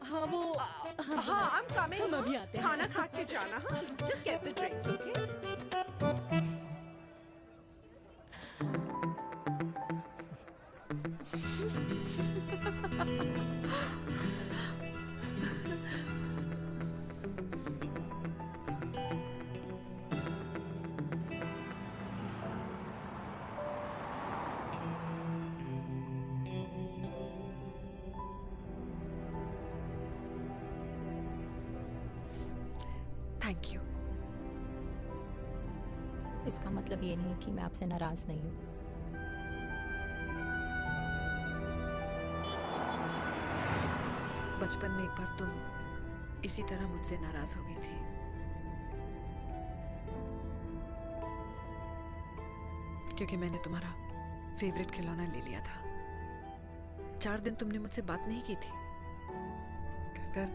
N: हाँ वो
C: हाँ, I'm coming.
N: हम अभी आते हैं।
C: खाना खा के जाना। हाँ, just get the drinks, okay?
Q: Thank you.
I: इसका मतलब ये नहीं कि मैं आपसे नाराज नहीं हूँ।
Q: बचपन में एक बार तुम इसी तरह मुझसे नाराज हो गई थी। क्योंकि मैंने तुम्हारा फेवरेट खिलौना ले लिया था। 4 दिन तुमने मुझसे बात नहीं की थी। कर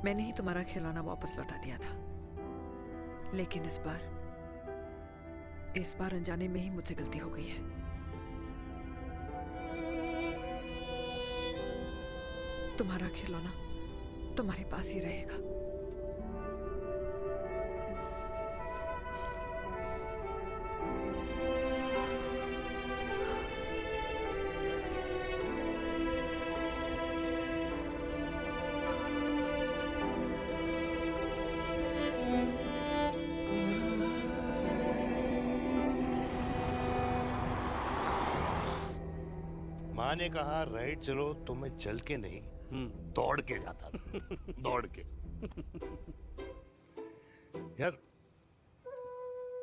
Q: मैंने ही तुम्हारा खिलौना वापस लौटा दिया था, लेकिन इस बार अनजाने में ही मुझसे गलती हो गई है। तुम्हारा खिलौना तुम्हारे पास ही रहेगा।
B: माँ ने कहा राइट चलो, तो मैं चल के नहीं दौड़ के जाता था। दौड़ के। यार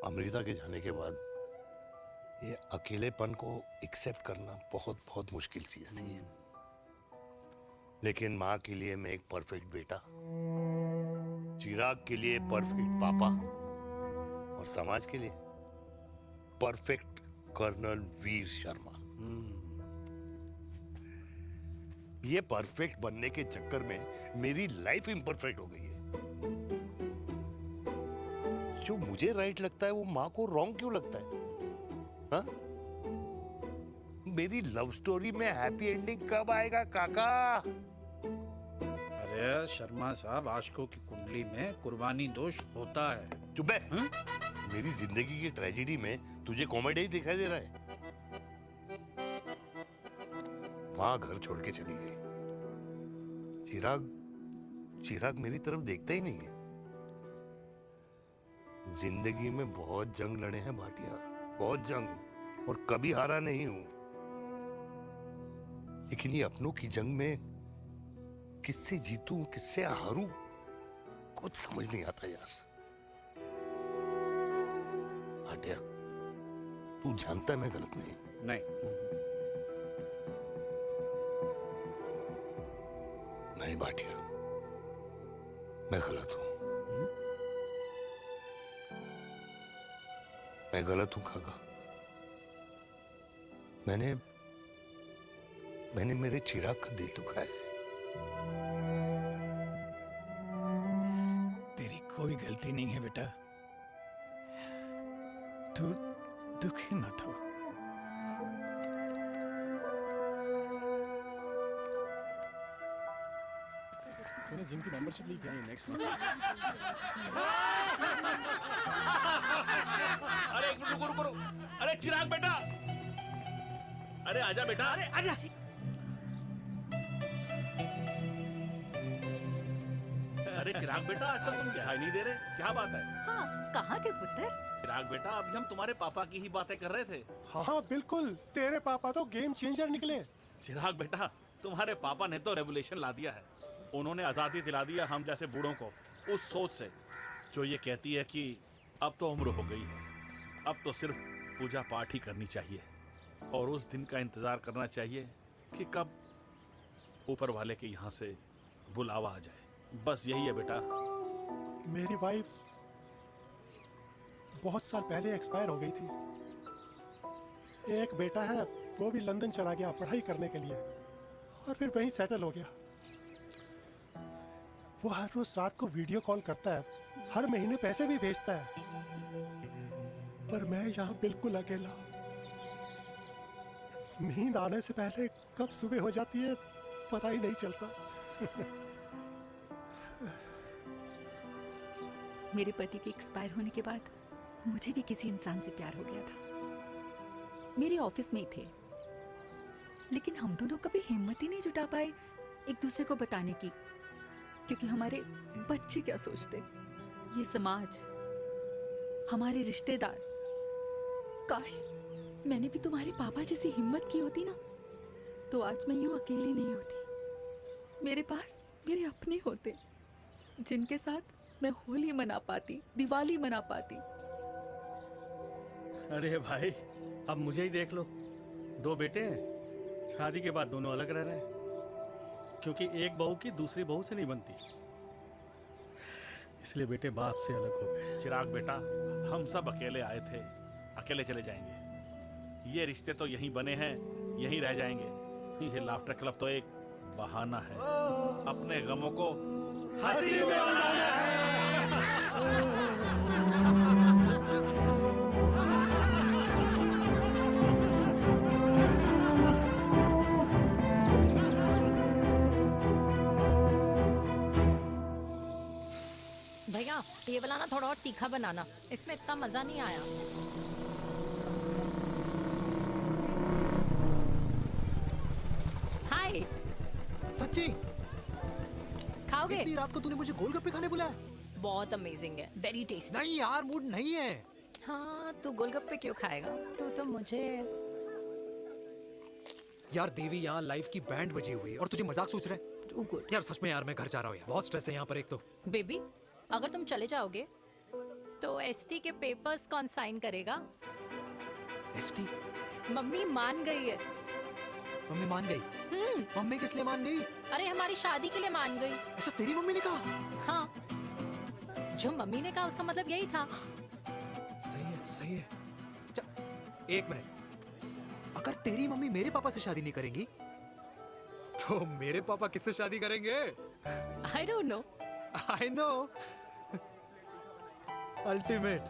B: अमृता के जाने के बाद ये अकेलेपन को एक्सेप्ट करना बहुत बहुत मुश्किल चीज थी। लेकिन माँ के लिए मैं एक परफेक्ट बेटा, चिराग के लिए परफेक्ट पापा और समाज के लिए परफेक्ट कर्नल वीर शर्मा। ये परफेक्ट बनने के चक्कर में मेरी लाइफ इम्परफेक्ट हो गई है। जो मुझे राइट लगता है वो माँ को रॉन्ग क्यों लगता है? हाँ? मेरी लव स्टोरी में हैप्पी एंडिंग कब आएगा काका?
T: अरे शर्मा साहब, आशिकों की कुंडली में कुर्बानी दोष होता है।
B: चुप है। मेरी जिंदगी की ट्रेजेडी में तुझे कॉमेडी ही दिखाई दे रहा है। माँ घर छोड़ के चली गई। चिराग मेरी तरफ देखता ही नहीं है। जिंदगी में बहुत जंग लड़े हैं भाटिया, बहुत जंग, और कभी हारा नहीं हूं। लेकिन ये अपनों की जंग में किससे जीतूं, किससे हारूं, कुछ समझ नहीं आता यार। भाटिया, तू जानता है मैं गलत नहीं। नहीं भाटिया, मैं गलत हूं। मैं गलत हूं काका। मैंने मेरे चिराग का दिल दुखाया है।
T: तेरी कोई गलती नहीं है बेटा, तू दुखी मत हो।
P: जिम की मेंबरशिप ली क्या है नेक्स्ट मंथ?
K: अरे एक मिनट रुको। अरे चिराग बेटा, अरे आजा बेटा, अरे आजा। अरे चिराग बेटा, आज तक तुम दिखाई नहीं दे रहे, क्या बात है?
U: हाँ, कहाँ थे पुत्र?
K: चिराग बेटा, अभी हम तुम्हारे पापा की ही बातें कर रहे थे।
P: हाँ बिल्कुल, तेरे पापा तो गेम चेंजर निकले।
K: चिराग बेटा, तुम्हारे पापा ने तो रेवोल्यूशन ला दिया है। उन्होंने आज़ादी दिला दिया हम जैसे बूढ़ों को, उस सोच से जो ये कहती है कि अब तो उम्र हो गई है, अब तो सिर्फ पूजा पाठ ही करनी चाहिए और उस दिन का इंतज़ार करना चाहिए कि कब ऊपर वाले के यहाँ से बुलावा आ जाए। बस यही है बेटा।
P: मेरी वाइफ बहुत साल पहले एक्सपायर हो गई थी। एक बेटा है, वो भी लंदन चला गया पढ़ाई करने के लिए और फिर वहीं सेटल हो गया। वो हर रोज रात को वीडियो कॉल करता है, हर महीने पैसे भी भेजता है, पर मैं यहाँ बिल्कुल अकेला। नींद आने से पहले कब सुबह हो जाती है पता ही नहीं चलता।
U: मेरे पति के एक्सपायर होने के बाद मुझे भी किसी इंसान से प्यार हो गया था। मेरे ऑफिस में ही थे, लेकिन हम दोनों कभी हिम्मत ही नहीं जुटा पाए एक दूसरे को बताने की, क्योंकि हमारे बच्चे क्या सोचते, ये समाज, हमारे रिश्तेदार। काश मैंने भी तुम्हारे पापा जैसी हिम्मत की होती ना, तो आज मैं यूं अकेली नहीं होती। मेरे पास मेरे अपने होते, जिनके साथ मैं होली मना पाती, दिवाली मना पाती।
V: अरे भाई, अब मुझे ही देख लो, 2 बेटे हैं, शादी के बाद दोनों अलग रह रहे हैं, क्योंकि एक बहू की दूसरी बहू से नहीं बनती, इसलिए बेटे बाप से अलग हो गए।
K: चिराग बेटा, हम सब अकेले आए थे, अकेले चले जाएंगे। ये रिश्ते तो यहीं बने हैं, यहीं रह जाएंगे। ये लाफ्टर क्लब तो एक बहाना है अपने गमों को हंसी में उड़ाना है।
I: भैया ये वाला ना थोड़ा और तीखा बनाना, इसमें इतना मजा नहीं आया। हाय
A: सच्ची
I: खाओगे?
A: इतनी रात को तूने मुझे गोलगप्पे खाने बुलाया?
I: बहुत अमेजिंग है, वेरी टेस्टी।
A: नहीं यार, मूड नहीं है।
I: हाँ तू गोलगप्पे क्यों खाएगा? तू तो मुझे
A: यार देवी, यहाँ लाइफ की बैंड बजी हुई है और तुझे मजाक सोच रहा है? यार सच में यार, मैं घर जा रहा हूँ यार, बहुत स्ट्रेस है यहाँ पर। एक तो
I: बेबी अगर तुम चले जाओगे तो एसटी के पेपर्स कौन साइन करेगा?
A: एसटी?
I: मम्मी मान गई है।
A: मम्मी मान गई? मम्मी किस लिए मान गई?
I: अरे हमारी शादी के लिए मान गई।
A: ऐसा तेरी मम्मी ने कहा?
I: हाँ, जो मम्मी ने कहा उसका मतलब यही था।
A: सही है, सही है। एक मिनट, अगर तेरी मम्मी मेरे पापा से शादी नहीं करेंगी तो मेरे पापा किससे शादी करेंगे?
I: I don't know.
A: I know. Ultimate.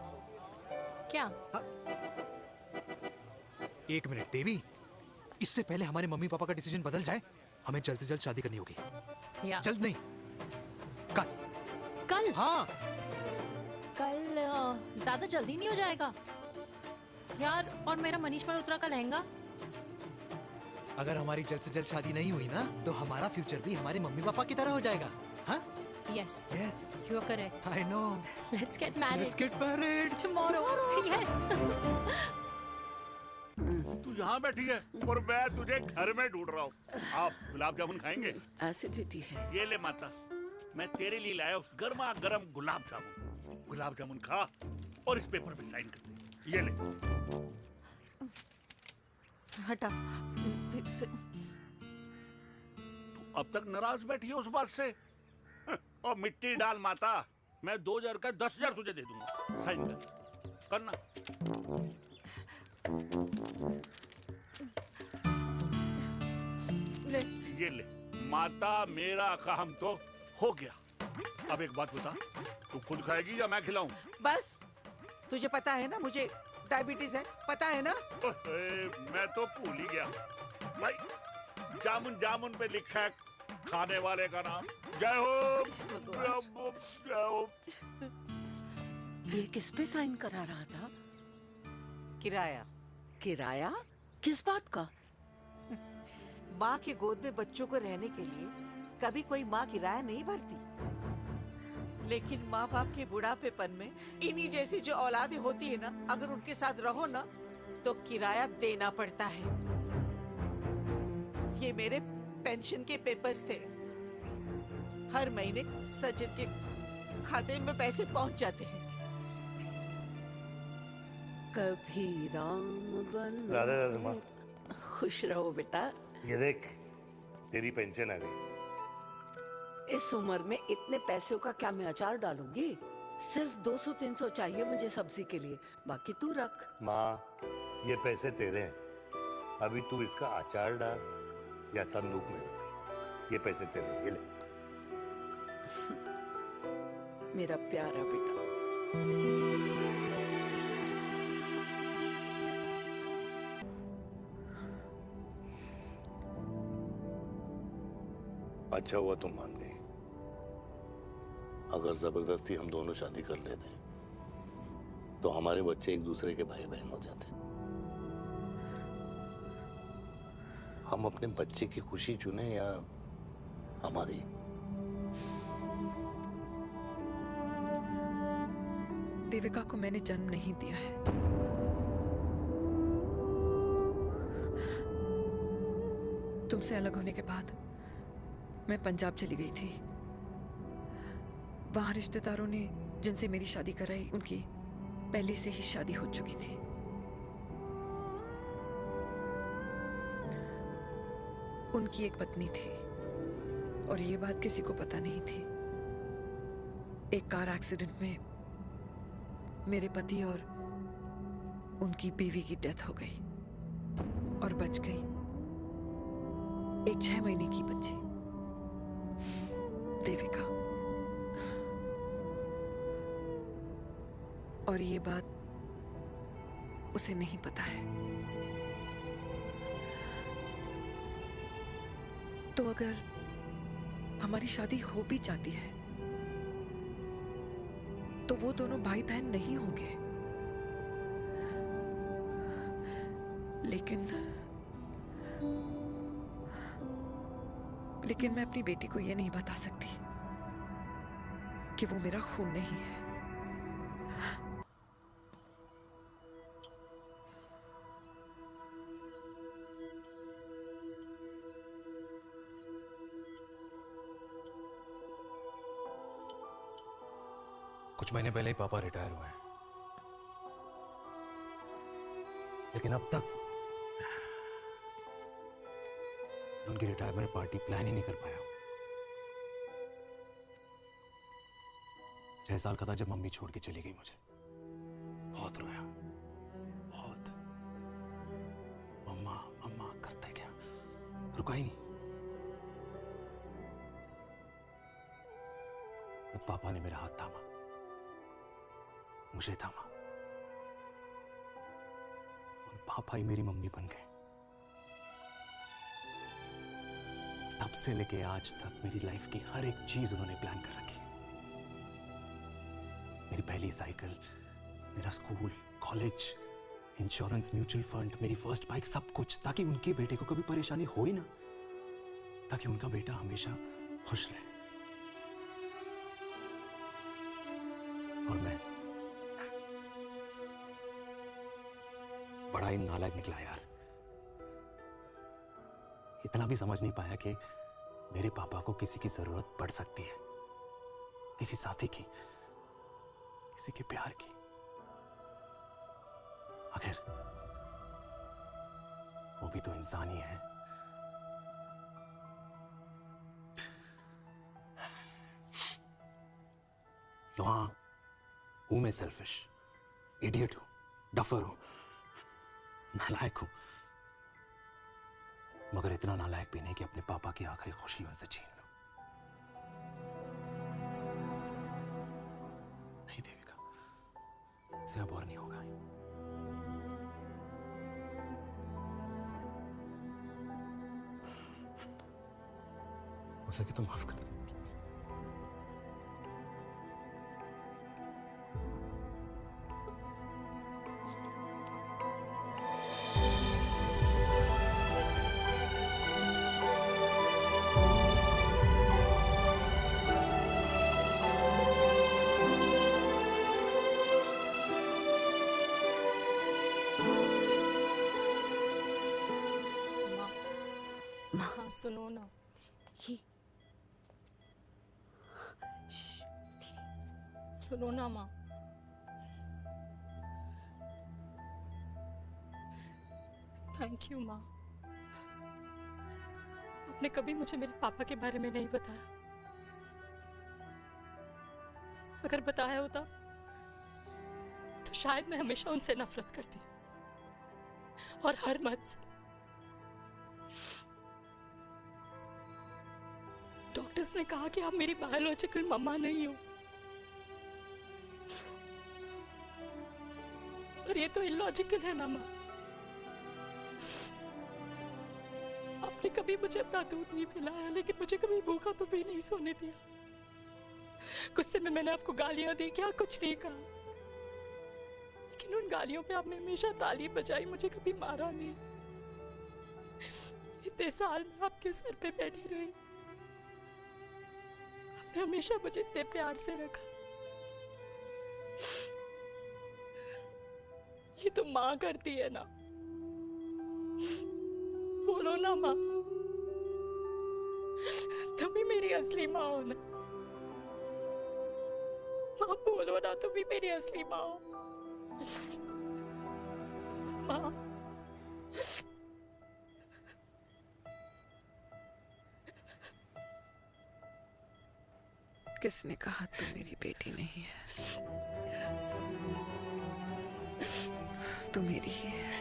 I: क्या?
A: एक मिनट देवी, इससे पहले हमारे मम्मी पापा का डिसीजन बदल जाए, हमें जल्द से जल्द शादी करनी होगी। जल्द नहीं, कल।
I: कल?
A: हाँ
I: कल ज्यादा जल्दी नहीं हो जाएगा यार? और मेरा मनीष मल्होत्रा का लहंगा?
A: अगर हमारी जल्द से जल्द शादी नहीं हुई ना तो हमारा फ्यूचर भी हमारे मम्मी पापा की तरह हो जाएगा। हाँ?
I: Yes.
A: Yes.
I: You are correct.
A: I know.
I: Let's get married.
A: Let's get married.
I: Tomorrow. Yes.
H: तू यहाँ बैठी है और मैं तुझे घर में ढूंढ रहा हूँ। आप गुलाब जामुन खाएंगे?
C: एसिडिटी है।
H: ये ले माता, मैं तेरे लिए लाया हूँ गर्मा गर्म गुलाब जामुन। गुलाब जामुन खा और इस पेपर पे साइन कर दे। ये ले।
S: हटा फिर से।
H: तू अब तक नाराज बैठी है उस बात से? और मिट्टी डाल माता, मैं 2000 का 10,000 तुझे दे दूंगा। साइन कर, करना।
S: ले।
H: ये ले माता, मेरा काम तो हो गया। अब एक बात बता, तू खुद खाएगी या मैं खिलाऊं?
S: बस, तुझे पता है ना मुझे डायबिटीज है, पता है ना?
H: मैं तो भूल ही गया भाई, जामुन जामुन पे लिखा है खाने वाले का नाम। जय हो, जय हो।
C: ये किस पे साइन करा रहा था?
S: किराया।
C: किराया? किस बात का?
S: माँ की गोद में बच्चों को रहने के लिए कभी कोई माँ किराया नहीं भरती, लेकिन माँ बाप के बुढ़ापेपन में इन्हीं जैसी जो औलादें होती है ना, अगर उनके साथ रहो ना तो किराया देना पड़ता है। ये मेरे पेंशन के पेपर्स थे। हर महीने सचिन के खाते में पैसे पहुंच जाते हैं।
C: कभी राम बन।
B: राधे राधे माँ।
C: खुश रहो बेटा।
B: ये देख, तेरी पेंशन आ गई।
C: इस उम्र में इतने पैसों का क्या मैं अचार डालूंगी? सिर्फ 200-300 चाहिए मुझे सब्जी के लिए, बाकी तू रख।
B: माँ, ये पैसे तेरे हैं, अभी तू इसका अचार डाल या संदूक में रख। ये पैसे तेरे हैं, ये ले।
C: मेरा प्यारा बेटा।
B: अच्छा हुआ तुम मान गई। अगर जबरदस्ती हम दोनों शादी कर लेते तो हमारे बच्चे एक दूसरे के भाई बहन हो जाते। हम अपने बच्चे की खुशी चुने या हमारी?
Q: देविका को मैंने जन्म नहीं दिया है। तुमसे अलग होने के बाद मैं पंजाब चली गई थी। वहां रिश्तेदारों ने जिनसे मेरी शादी कराई, उनकी पहले से ही शादी हो चुकी थी। उनकी एक पत्नी थी और ये बात किसी को पता नहीं थी। एक कार एक्सीडेंट में मेरे पति और उनकी बीवी की डेथ हो गई और बच गई एक 6 महीने की बच्ची देविका। और ये बात उसे नहीं पता है। तो अगर हमारी शादी हो भी जाती है तो वो दोनों भाई बहन नहीं होंगे। लेकिन मैं अपनी बेटी को ये नहीं बता सकती कि वो मेरा खून नहीं है।
F: कुछ महीने पहले ही पापा रिटायर हुए हैं, लेकिन अब तक उनकी रिटायरमेंट पार्टी प्लान ही नहीं कर पाया। 6 साल का था जब मम्मी छोड़ के चली गई मुझे। बहुत रोया, बहुत। मम्मा मम्मा करते क्या, रुका ही नहीं। तब पापा ने मेरा हाथ थामा, मुझे थामा, और पापा ही मेरी मम्मी बन गए। तब से लेके आज तक मेरी लाइफ की हर एक चीज उन्होंने प्लान कर रखी। मेरी पहली साइकिल, मेरा school, college, insurance, mutual fund, मेरी फर्स्ट बाइक, सब कुछ, ताकि उनके बेटे को कभी परेशानी हो ही ना, ताकि उनका बेटा हमेशा खुश रहे। और मैं बड़ा ही नालायक निकला यार। इतना भी समझ नहीं पाया कि मेरे पापा को किसी की जरूरत पड़ सकती है, किसी साथी की, किसी के प्यार की। आखिर वो भी तो इंसान ही है। तो हाँ, हूं मैं सेल्फिश, इडियट हूं, डफर हूं, नालायक हूं, मगर इतना नालायक भी नहीं कि अपने पापा की आखिरी खुशी उनसे छीन लूं। नहीं देविका, इससे अब और नहीं होगा। हो सके तो माफ कर दो प्लीज।
I: हाँ, सुनो ना। सुनो ना माँ। थैंक यू माँ। आपने कभी मुझे मेरे पापा के बारे में नहीं बताया। अगर बताया होता तो शायद मैं हमेशा उनसे नफरत करती, और हर मत से। डॉक्टर्स ने कहा कि आप मेरी बायोलॉजिकल मम्मा नहीं हो, पर ये तो इलॉजिकल है ना माँ। आपने कभी मुझे अपना दूध नहीं पिलाया, लेकिन मुझे कभी भूखा तो भी नहीं सोने दिया। गुस्से में मैंने आपको गालियां दी, क्या कुछ नहीं कहा, लेकिन उन गालियों पे आपने हमेशा ताली बजाई, मुझे कभी मारा नहीं। इतने साल में आपके सर पे बैठी रही, आपने हमेशा मुझे इतने प्यार से रखा। ये तो माँ करती है ना। बोलो ना माँ, तुम ही मेरी असली माँ हो ना। माँ बोलो ना, तुम ही मेरी असली माँ हो। माँ,
Q: किसने कहा तू मेरी बेटी नहीं है? तू मेरी ही है।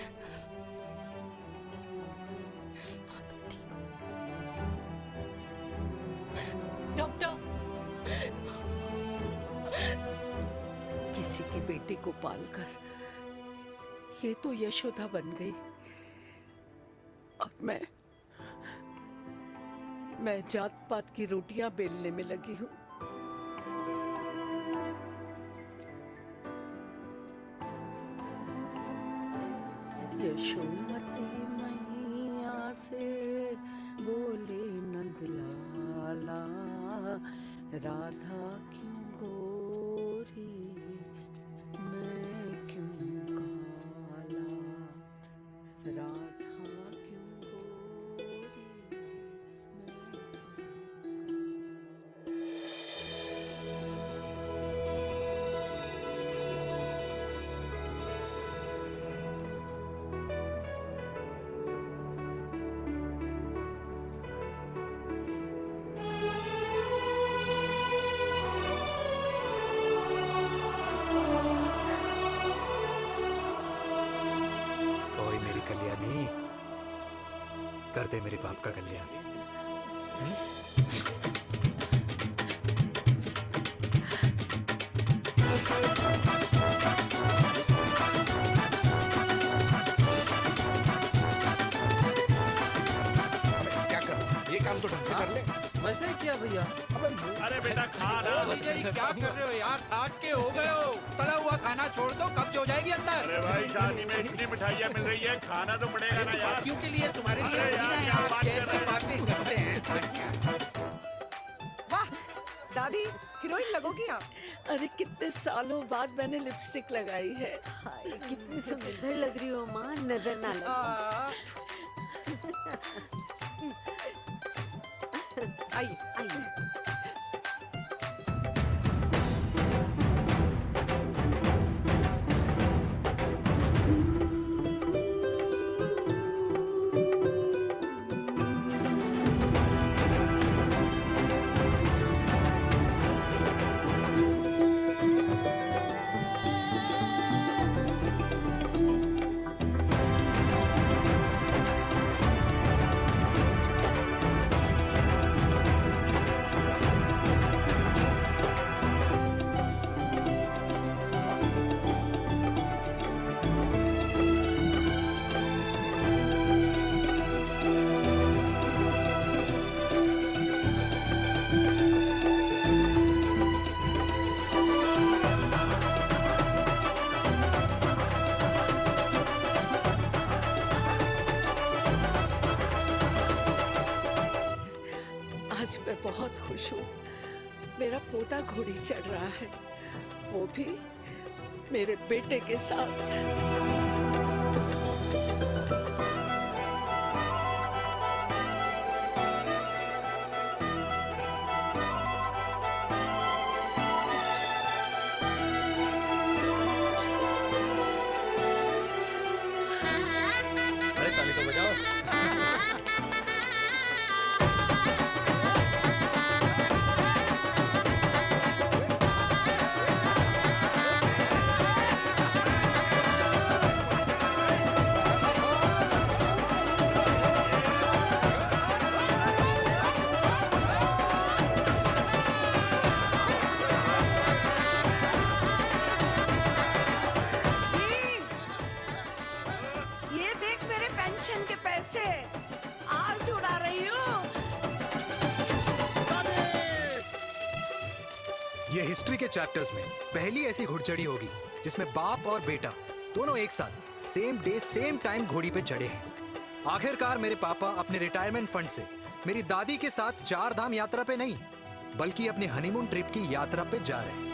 I: माँ तुम ठीक हो?
C: की बेटी को पालकर ये तो यशोदा बन गई। अब मैं जात पात की रोटियां बेलने में लगी हूँ। यशोमती मैया से बोले नंदलाला, राधा क्यों गोरी मैं क्यों काला, राधा क्यों गोरी
F: ओए मेरी कल्याणी, कर दे मेरे बाप का कल्याण।
E: क्या कर, ये काम तो ढंग से कर ले।
D: वैसे ही किया भैया।
H: अरे बेटा खा ना।
T: भैया ये क्या कर रहे हो यार, 60 के हो गए हो, तला हुआ खाना छोड़ दो, कब्ज हो जाएगी अंदर।
H: अरे भाई शादी में इतनी मिठाइयाँ मिल रही है, खाना तो पड़ेगा ना यार।
T: क्यों के लिए तुम्हारे लिए
H: अरे यार, क्या बात कर
T: कैसी
H: रहे हैं?
T: बातें करते हैं।
C: वाह दादी, हीरोइन लगोगी आप। अरे कितने सालों बाद मैंने लिपस्टिक लगाई है।
L: हाय कितनी सुंदर लग रही हो माँ, नजर ना लगे।
C: आइए
L: आइए।
C: आज मैं बहुत खुश हूँ। मेरा पोता घोड़ी चढ़ रहा है, वो भी मेरे बेटे के साथ।
F: अरे ताली तो बजाओ।
C: ये देख मेरे पेंशन के पैसे, आज उड़ा रही हूँ।
A: ये हिस्ट्री के चैप्टर्स में पहली ऐसी घुड़चढ़ी होगी जिसमें बाप और बेटा दोनों एक साथ सेम डे सेम टाइम घोड़ी पे चढ़े हैं। आखिरकार मेरे पापा अपने रिटायरमेंट फंड से मेरी दादी के साथ 4 धाम यात्रा पे नहीं बल्कि अपने हनीमून ट्रिप की यात्रा पे जा रहे हैं।